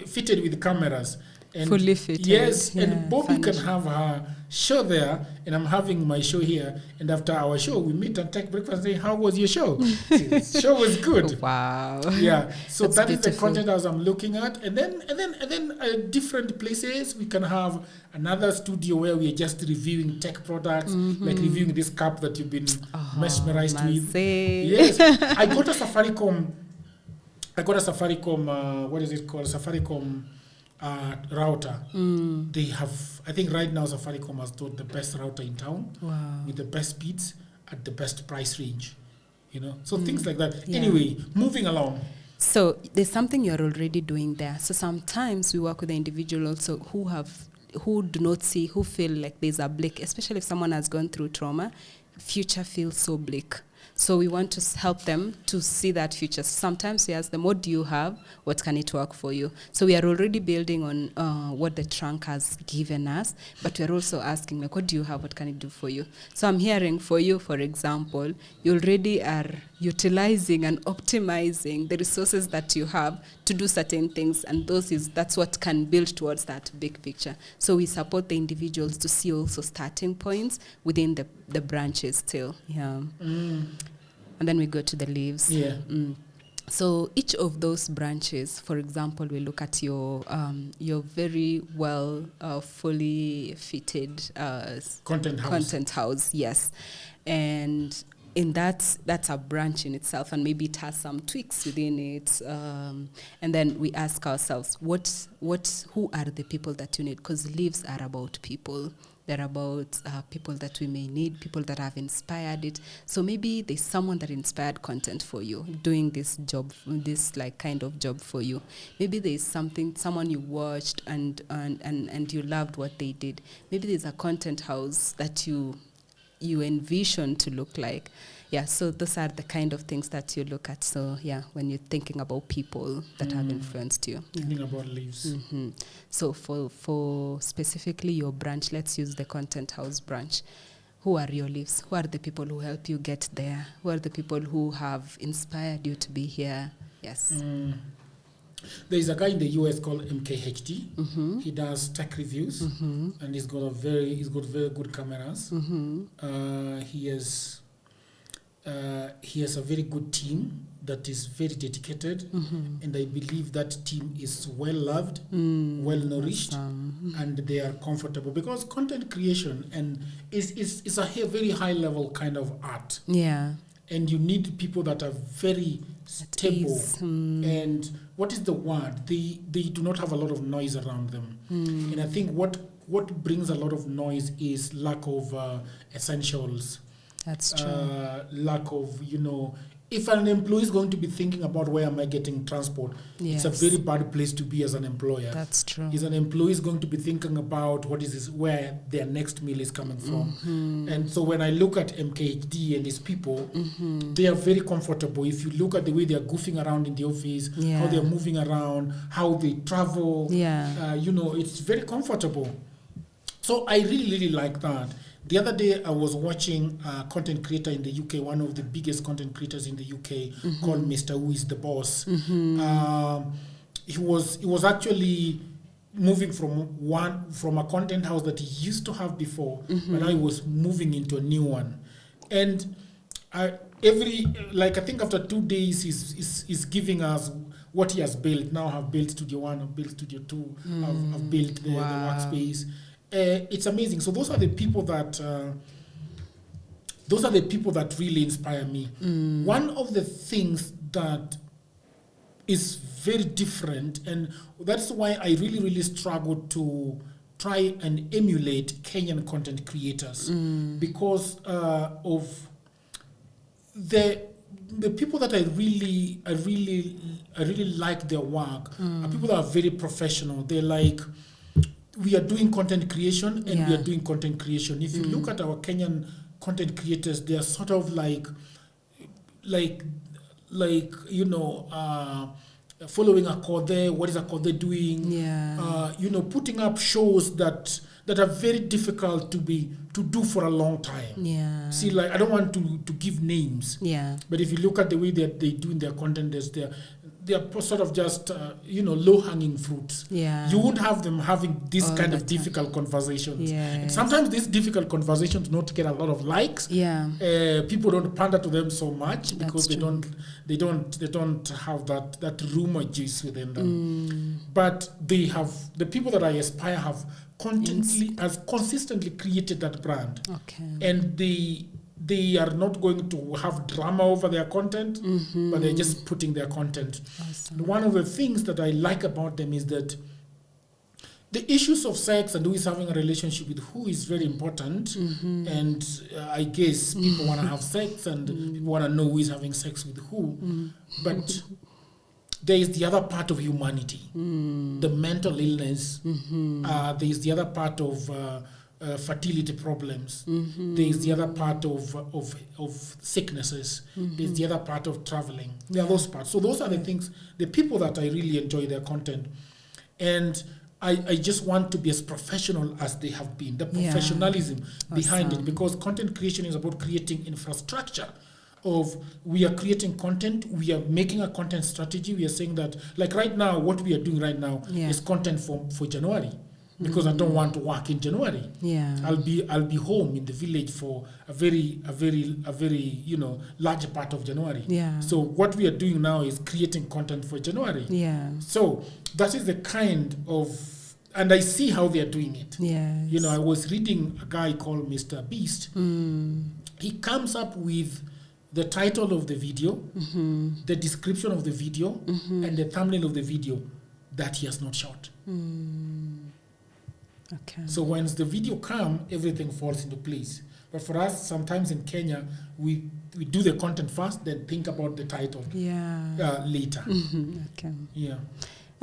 fitted with cameras. And fully fitted. Yes, and Bobby can have her show there, and I'm having my show here. And after our show, we meet and take breakfast and say, how was your show? The show was good. Wow. Yeah. So That's that beautiful. is the content as I'm looking at. And then different places, we can have another studio where we are just reviewing tech products, like reviewing this cup that you've been mesmerized with. Yes. I got a Safaricom, what is it called? Safaricom router. They have, I think right now Safaricom has got the best router in town with the best speeds at the best price range. So things like that. Yeah. Anyway, moving along. So there's something you're already doing there. So sometimes we work with the individual also who do not see, who feel like there's a bleak, especially if someone has gone through trauma, future feels so bleak. So we want to help them to see that future. Sometimes we ask them, what do you have? What can it work for you? So we are already building on what the trunk has given us, but we're also asking, like, what do you have? What can it do for you? So I'm hearing for you, for example, you already are utilizing and optimizing the resources that you have to do certain things, and that's what can build towards that big picture. So we support the individuals to see also starting points within the branches still. Yeah. And then we go to the leaves. Yeah. So each of those branches, for example, we look at your very well fully fitted content house, yes, and in that's a branch in itself, and maybe it has some tweaks within it, and then we ask ourselves, who are the people that you need? Because leaves are about people. They're about people that we may need, people that have inspired it. So maybe there's someone that inspired content for you, doing this job, this like kind of job for you. Maybe there's someone you watched and you loved what they did. Maybe there's a content house that you envision to look like. Yeah, so those are the kind of things that you look at. So yeah, when you're thinking about people that have influenced you. Thinking about leaves. Mm-hmm. So for specifically your branch, let's use the content house branch. Who are your leaves? Who are the people who help you get there? Who are the people who have inspired you to be here? Yes. There's a guy in the US called MKHD. Mm-hmm. He does tech reviews, and he's got very good cameras. He has a very good team that is very dedicated, and I believe that team is well loved, well nourished, and they are comfortable, because content creation is a very high level kind of art. Yeah. And you need people that are very stable. And what is the word? They do not have a lot of noise around them. And I think what brings a lot of noise is lack of essentials. That's true. Lack of, if an employee is going to be thinking about where am I getting transport, it's a very bad place to be as an employer. That's true. Is an employee is going to be thinking about where their next meal is coming from. And so when I look at MKHD and his people, they are very comfortable. If you look at the way they are goofing around in the office, how they are moving around, how they travel, it's very comfortable. So I really, really like that. The other day, I was watching a content creator in the UK, one of the biggest content creators in the UK, called Mr. Who is the Boss. He was actually moving from a content house that he used to have before, but now he was moving into a new one. And I think after 2 days, he's giving us what he has built. Now I've built Studio 1, I've built Studio 2, I've built the workspace. It's amazing. So those are the people that really inspire me. One of the things that is very different, and that's why I really, really struggle to try and emulate Kenyan content creators, because of the people that I really like their work are people that are very professional. They're like, we are doing content creation and we are doing content creation. If you look at our Kenyan content creators, they are sort of like following Akode. What is Akode doing? Putting up shows that are very difficult to do for a long time. Yeah. See, like, I don't want to give names. Yeah. But if you look at the way that they do in their content, they are sort of just low-hanging fruits. Yeah. You won't have them having this all kind of time. Difficult conversations. Yes. And sometimes these difficult conversations don't get a lot of likes. Yeah. People don't pander to them so much because That's they don't have that rumor juice within them. But they have, the people that I aspire have consistently created that brand. Okay. And they are not going to have drama over their content, but they're just putting their content. Awesome. One of the things that I like about them is that the issues of sex and who is having a relationship with who is very important. And I guess people want to have sex and people want to know who is having sex with who. But there is the other part of humanity, the mental illness. There is the other part of fertility problems. There is the other part of sicknesses. There's the other part of traveling. There are those parts. So those are the things, the people that I really enjoy their content. And I just want to be as professional as they have been, the professionalism behind it, because content creation is about creating infrastructure of, we are creating content, we are making a content strategy. We are saying that, like right now, what we are doing right now is content for January, because I don't want to work in January. I'll be home in the village for a very large part of January. So what we are doing now is creating content for January. So that is the kind of, and I see how they are doing it. I was reading a guy called Mr. Beast. He comes up with the title of the video, the description of the video, and the thumbnail of the video that he has not shot. So once the video comes, everything falls into place. But for us, sometimes in Kenya, we do the content first, then think about the title later.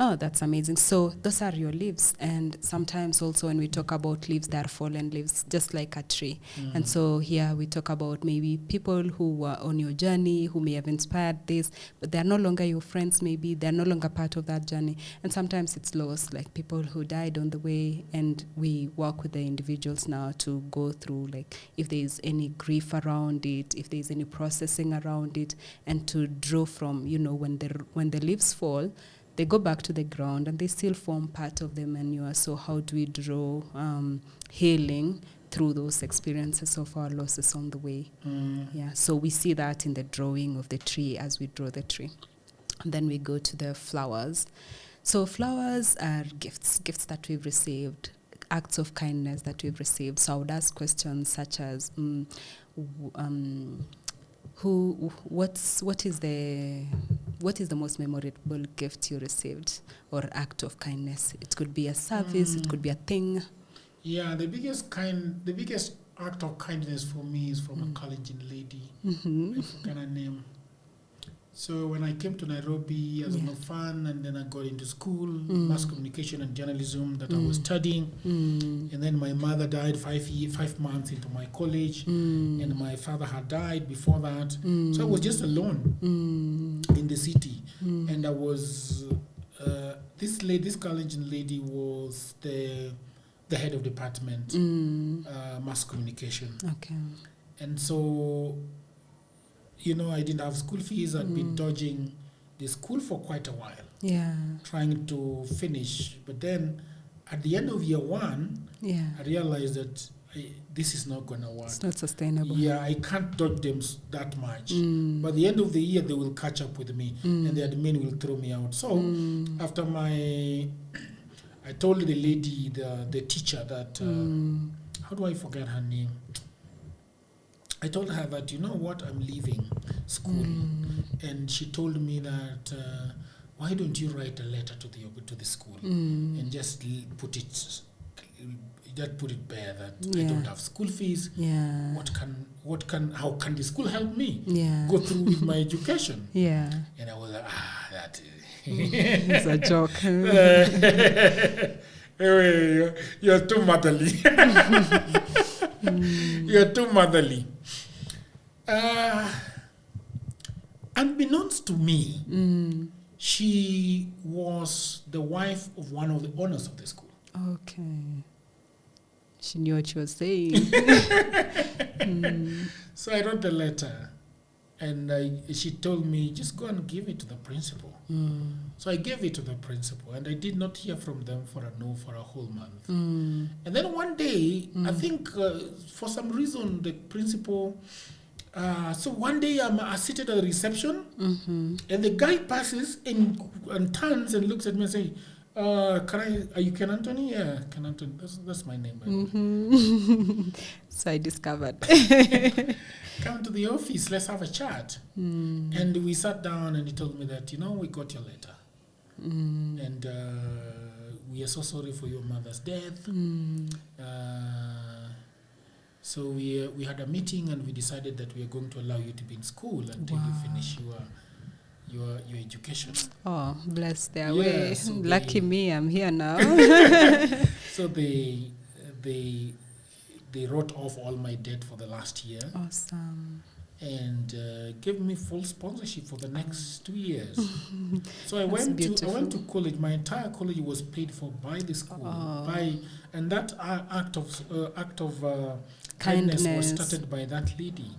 Oh, that's amazing. So those are your leaves. And sometimes also when we talk about leaves, they are fallen leaves, just like a tree. And so here we talk about maybe people who were on your journey, who may have inspired this, but they're no longer your friends, maybe they're no longer part of that journey. And sometimes it's lost, like people who died on the way, and we work with the individuals now to go through, like, if there is any grief around it, if there is any processing around it, and to draw from, when the leaves fall, they go back to the ground and they still form part of the manure. So how do we draw healing through those experiences of our losses on the way? So we see that in the drawing of the tree as we draw the tree. And then we go to the flowers. So flowers are gifts that we've received, acts of kindness that we've received. So I would ask questions such as, what is the most memorable gift you received, or act of kindness? It could be a service, it could be a thing. The biggest act of kindness for me is from a Kalenjin lady. I forgot her name. So when I came to Nairobi as an orphan, and then I got into school, mass communication and journalism that I was studying, and then my mother died 5 months into my college, and my father had died before that. So I was just alone in the city, and I was this Kalenjin lady was the head of department, mass communication. And so, I didn't have school fees. I'd been dodging the school for quite a while, trying to finish. But then at the end of year one, I realized that this is not going to work. It's not sustainable. I can't dodge them that much. By the end of the year, they will catch up with me, and the admin will throw me out. So after I told the lady, the teacher, that, how do I forget her name? I told her that, you know what, I'm leaving school. And she told me that, why don't you write a letter to the school and just put it bare that I don't have school fees. How can the school help me go through with my education? And I was like, that it's a joke. You're too motherly. You're too motherly. Unbeknownst to me, she was the wife of one of the owners of the school. She knew what she was saying. So I wrote the letter, and she told me, just go and give it to the principal. So I gave it to the principal, and I did not hear from them for a whole month. And then one day, I think for some reason, the principal, so one day I'm seated at the reception, and the guy passes and turns and looks at me and says, are you Ken Anthony? Yeah, Ken Anthony. That's my name. So I discovered. Come to the office, let's have a chat. And we sat down, and he told me that, we got your letter. And we are so sorry for your mother's death. So we had a meeting, and we decided that we are going to allow you to be in school until you finish your education. Oh, bless their Yeah, way. so Lucky me, I'm here now. So they wrote off all my debt for the last year. Awesome. And gave me full sponsorship for the next 2 years. So I That's went beautiful. to college. My entire college was paid for by the school. And that act of kindness was started by that lady.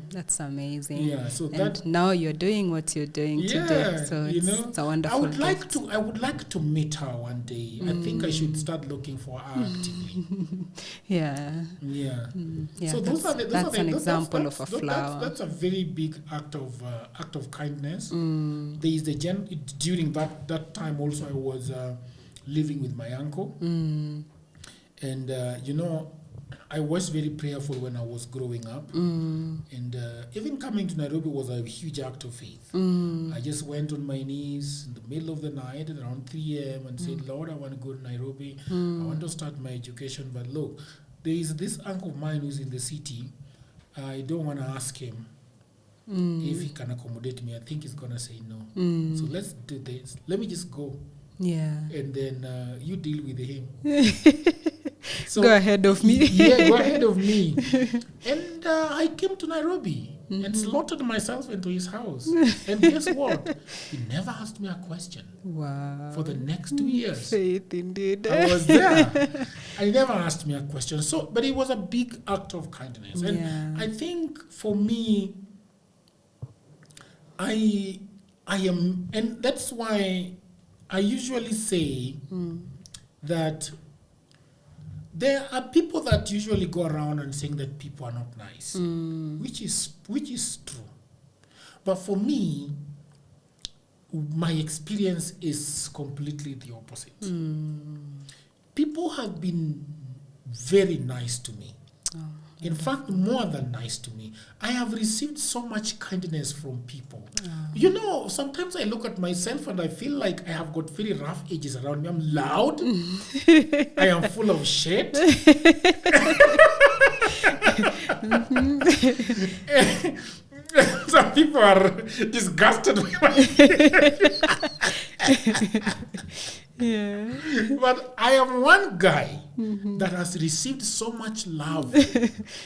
That's amazing. Yeah, so and now you're doing what you're doing today. So it's a wonderful gift. I would like to meet her one day. I think I should start looking for her actively. Yeah. Yeah. Yeah. So that's an example of a flower. That's a very big act of kindness. There is during that time also I was living with my uncle, and I was very prayerful when I was growing up, and even coming to Nairobi was a huge act of faith. I just went on my knees in the middle of the night at around 3 a.m. and said, Lord, I want to go to Nairobi. I want to start my education, but look, there is this uncle of mine who's in the city. I don't want to ask him if he can accommodate me. I think he's going to say no. So let's do this. Let me just go. Yeah. And then you deal with him. So, go ahead of me. Yeah, go ahead of me. And I came to Nairobi and slotted myself into his house. And guess what? He never asked me a question. Wow. For the next 2 years. Faith indeed. I was there. And he never asked me a question. But it was a big act of kindness. And I think for me, I am, and that's why I usually say that there are people that usually go around and saying that people are not nice, which is true. But for me, my experience is completely the opposite. People have been very nice to me. In fact, more than nice to me. I have received so much kindness from people. Sometimes I look at myself and I feel like I have got very rough edges around me. I'm loud. I am full of shit. Some people are disgusted with my Yeah. But I am one guy that has received so much love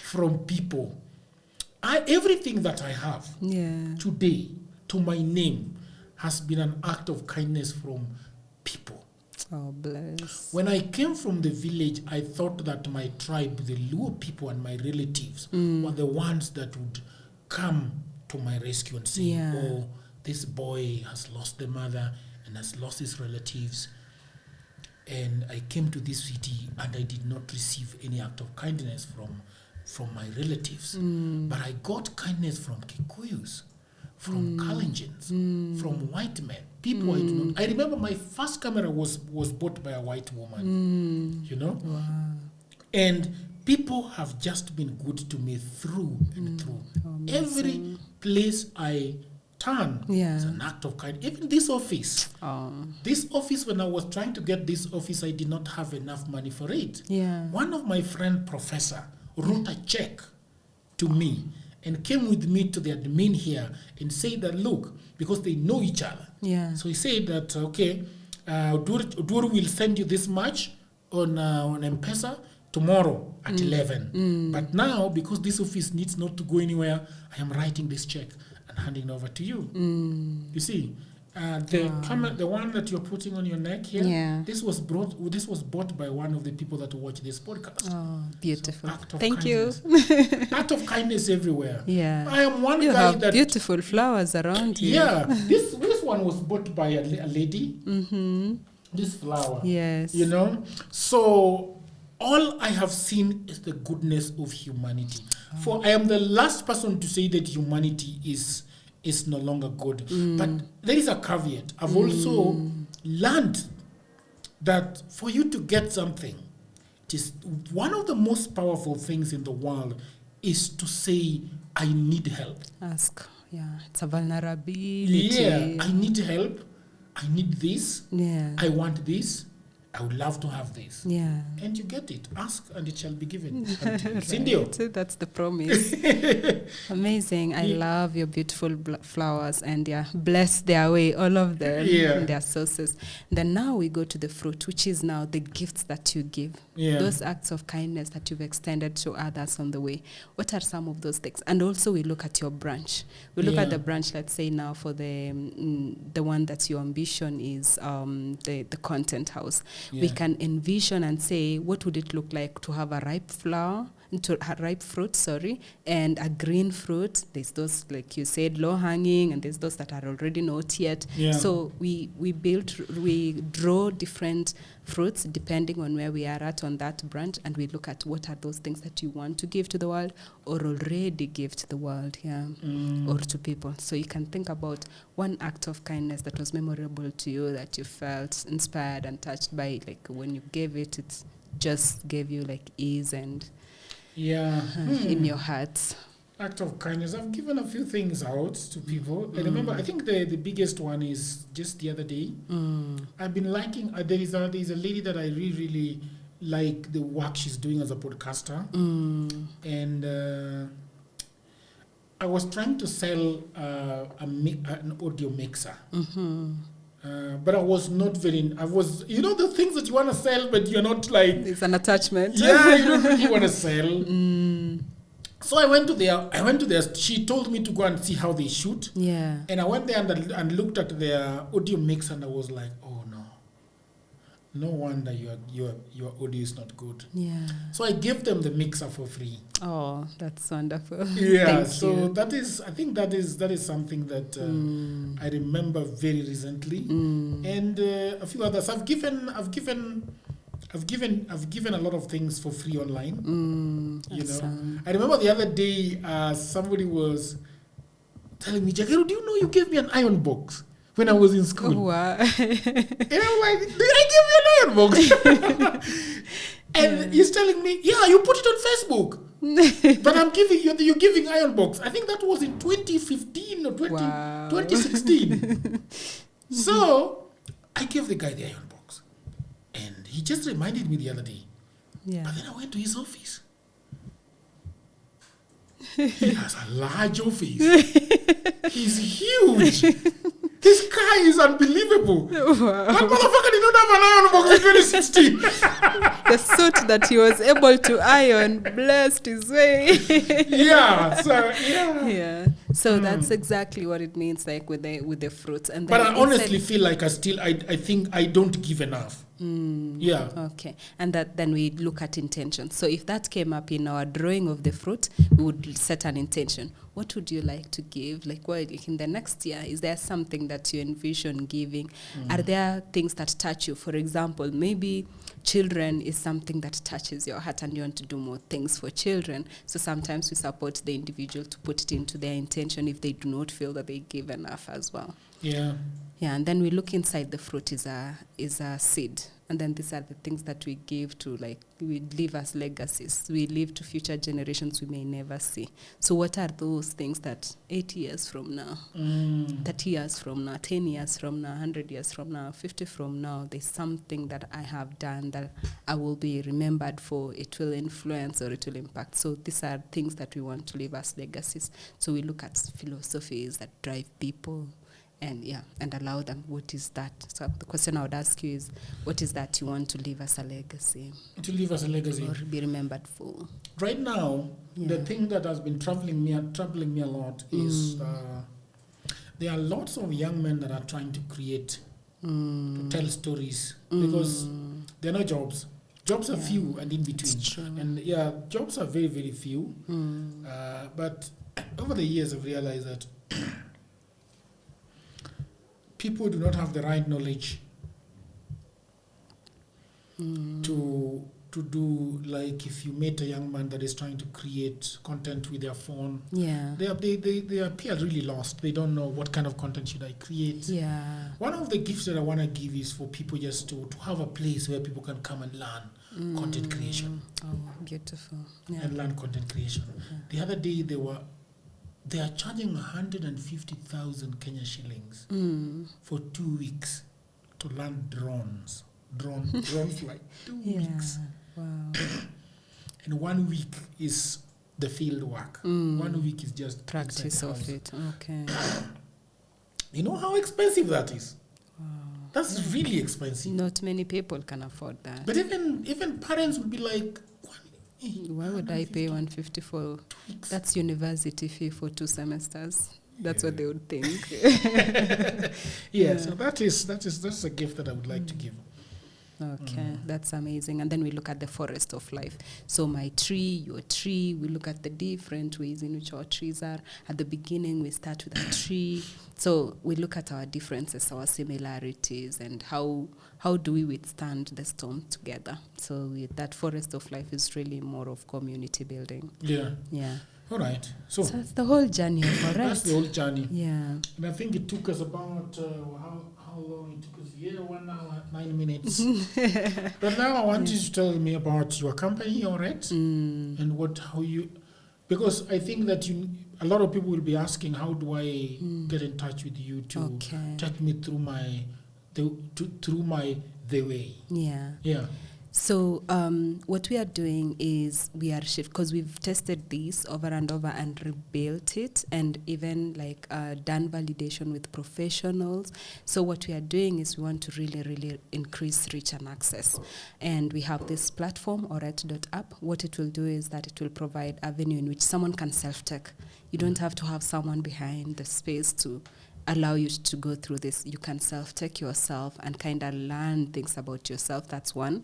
from people. Everything that I have today, to my name, has been an act of kindness from people. Oh, bless. When I came from the village, I thought that my tribe, the Luo people and my relatives, were the ones that would come to my rescue and say, oh, this boy has lost the mother and has lost his relatives. And I came to this city and I did not receive any act of kindness from my relatives. But I got kindness from Kikuyus, from Kalenjins, from white men. People I do not. I remember my first camera was bought by a white woman. Wow. And people have just been good to me through and through. Every place I turn is an act of kindness. Even this office. This office, when I was trying to get this office, I did not have enough money for it. One of my friend professor wrote a check to me and came with me to the admin here and said that, look, because they know each other. So he said that, okay, Dur will send you this much on M-Pesa tomorrow at 11. But now, because this office needs not to go anywhere, I am writing this check and handing over to you. You see, the one that you're putting on your neck here, this was bought by one of the people that watch this podcast. Oh, beautiful. So Thank you. Act of kindness everywhere. I am one you guy have that beautiful flowers around you. This one was bought by a lady. This flower. Yes. So all I have seen is the goodness of humanity. For I am the last person to say that humanity is no longer good. But there is a caveat. I've also learned that for you to get something, it is one of the most powerful things in the world is to say, I need help. Ask. It's a vulnerability. I need help. I need this. I want this. I would love to have this. Yeah. And you get it. Ask and it shall be given. Cindy. That's the promise. Amazing. I love your beautiful flowers, and bless their way, all of them, and their sources. Then now we go to the fruit, which is now the gifts that you give. Those acts of kindness that you've extended to others on the way. What are some of those things? And also we look at your branch. We look at the branch, let's say now for the one that's your ambition is the content house. We can envision and say, what would it look like to have a ripe fruit, and a green fruit. There's those, like you said, low hanging, and there's those that are already not yet. So we draw different fruits depending on where we are at on that branch, and we look at what are those things that you want to give to the world or already give to the world, or to people. So you can think about one act of kindness that was memorable to you, that you felt inspired and touched by, like when you gave it, it just gave you like ease and in your heart. Act of kindness. I've given a few things out to people. I remember, I think the biggest one is just the other day. I've been liking, there is a lady that I really, really like the work she's doing as a podcaster. And I was trying to sell an audio mixer. But I was not the things that you want to sell, but you're not like... It's an attachment. Yeah, you don't really want to sell. So I went to their, she told me to go and see how they shoot. And I went there and looked at their audio mix, and I was like, oh no. No wonder your audio is not good. So I gave them the mixer for free. Oh, that's wonderful. So you. I think that is something that I remember very recently. And a few others. I've given a lot of things for free online. I remember the other day somebody was telling me, Jagero, do you know you gave me an iron box when I was in school? Oh, wow. And I'm like, did I give you an iron box? And he's telling me, yeah, you put it on Facebook. But I'm giving you're giving iron box. I think that was in 2015 or 2016. So I gave the guy the iron box. And he just reminded me the other day. But then I went to his office. He has a large office. He's huge. His car is unbelievable. Wow. That motherfucker did not have an iron box in 2016. The suit that he was able to iron blessed his way. So that's exactly what it means, like with the fruits. And but I honestly feel like I think I don't give enough. Okay. And then we look at intention. So if that came up in our drawing of the fruit, we would set an intention. What would you like to give? Like, in the next year, is there something that you envision giving? Are there things that touch you? For example, maybe children is something that touches your heart and you want to do more things for children. So sometimes we support the individual to put it into their intention if they do not feel that they give enough as well. And then we look inside the fruit is a seed. And then these are the things that we give to, like, we leave as legacies. We leave to future generations we may never see. So what are those things that 8 years from now, 30 years from now, 10 years from now, 100 years from now, 50 from now, there's something that I have done that I will be remembered for, it will influence or it will impact. So these are things that we want to leave as legacies. So we look at philosophies that drive people, and allow them. What is that? So the question I would ask you is, what is that you want to leave as a legacy? To leave as a legacy. Or be remembered for? Right now, the thing that has been troubling me a lot is there are lots of young men that are trying to create, to tell stories, because there are no jobs. Jobs are few and in between. And jobs are very, very few. But over the years, I've realized that people do not have the right knowledge to do, like, if you meet a young man that is trying to create content with their phone, they appear really lost. They don't know what kind of content should I create. One of the gifts that I want to give is for people just to have a place where people can come and learn content creation. Oh, beautiful. And learn content creation. The other day they are charging 150,000 Kenya shillings for 2 weeks to learn drones. drone flight. 2 weeks. Wow. And 1 week is the field work. 1 week is just Practice inside the of house. it. Okay. You know how expensive that is? Wow. That's really expensive. Not many people can afford that. But even parents would be like, Why would I pay 150 for? That's university fee for 2 semesters. That's what they would think. So that's a gift that I would like to give. Okay, that's amazing. And then we look at the forest of life. So my tree, your tree, we look at the different ways in which our trees are. At the beginning, we start with a tree. So we look at our differences, our similarities, and how do we withstand the storm together. So that forest of life is really more of community building. Yeah. Yeah. All right. So that's the whole journey of Oret. That's the whole journey. Yeah. And I think it took us about, how long it took us? 1 hour, 9 minutes. But now I want you to tell me about your company, Oret, and because I think that a lot of people will be asking, how do I get in touch with you to take me through the way? Yeah. Yeah. So what we are doing is we are because we've tested this over and over and rebuilt it, and even done validation with professionals. So what we are doing is we want to really, really increase reach and access. And we have this platform, Oret.app. What it will do is that it will provide avenue in which someone can self-tech. You don't have to have someone behind the space to allow you to go through this. You can self-tech yourself and kind of learn things about yourself. That's one.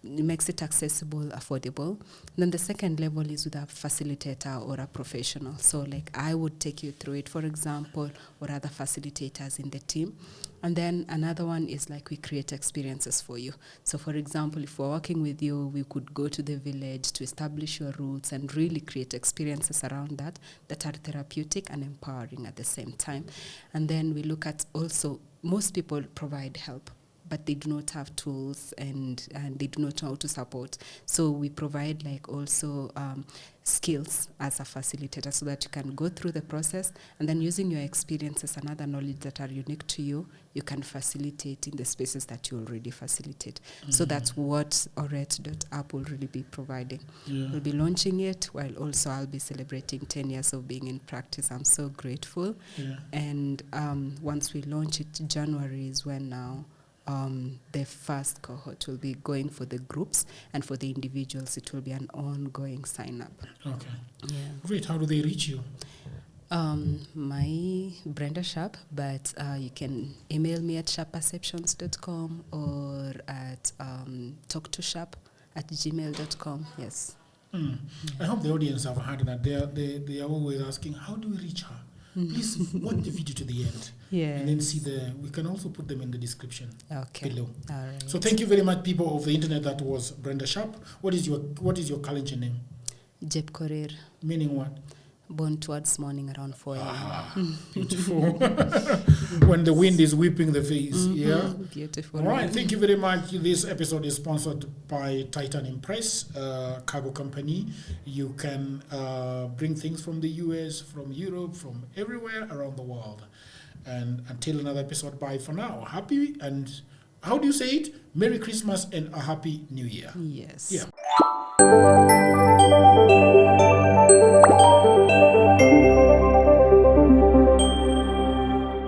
It makes it accessible, affordable. Then the second level is with a facilitator or a professional. So I would take you through it, for example, or other facilitators in the team. And then another one is we create experiences for you. So for example, if we're working with you, we could go to the village to establish your roots and really create experiences around that are therapeutic and empowering at the same time. And then we look at also, most people provide help, but they do not have tools and they do not know how to support. So we provide also skills as a facilitator so that you can go through the process, and then using your experiences and other knowledge that are unique to you, you can facilitate in the spaces that you already facilitate. So that's what Oret.app will really be providing. Yeah. We'll be launching it while also I'll be celebrating 10 years of being in practice. I'm so grateful. Yeah. And once we launch it, January is when now the first cohort will be going for the groups, and for the individuals it will be an ongoing sign-up. Okay. Yeah. Great. How do they reach you? My Brenda Shart, but you can email me at sharperceptions.com or at talktosharp@gmail.com. Yes. I hope the audience have heard that. They are always asking, how do we reach her? Please watch the video to the end. Yes. And then we can also put them in the description below. All right. So thank you very much, people of the internet. That was Brenda Shart. What is your calendar name? Jeb Korir. Meaning what? Born towards morning around 4 a.m. Beautiful. When the wind is whipping the face. Yeah. Beautiful. All right. Thank you very much. This episode is sponsored by Titan Impress cargo company. You can bring things from the US, from Europe, from everywhere around the world. And until another episode, bye for now. Happy and how do you say it? Merry Christmas and a Happy New Year. Yes. Yeah.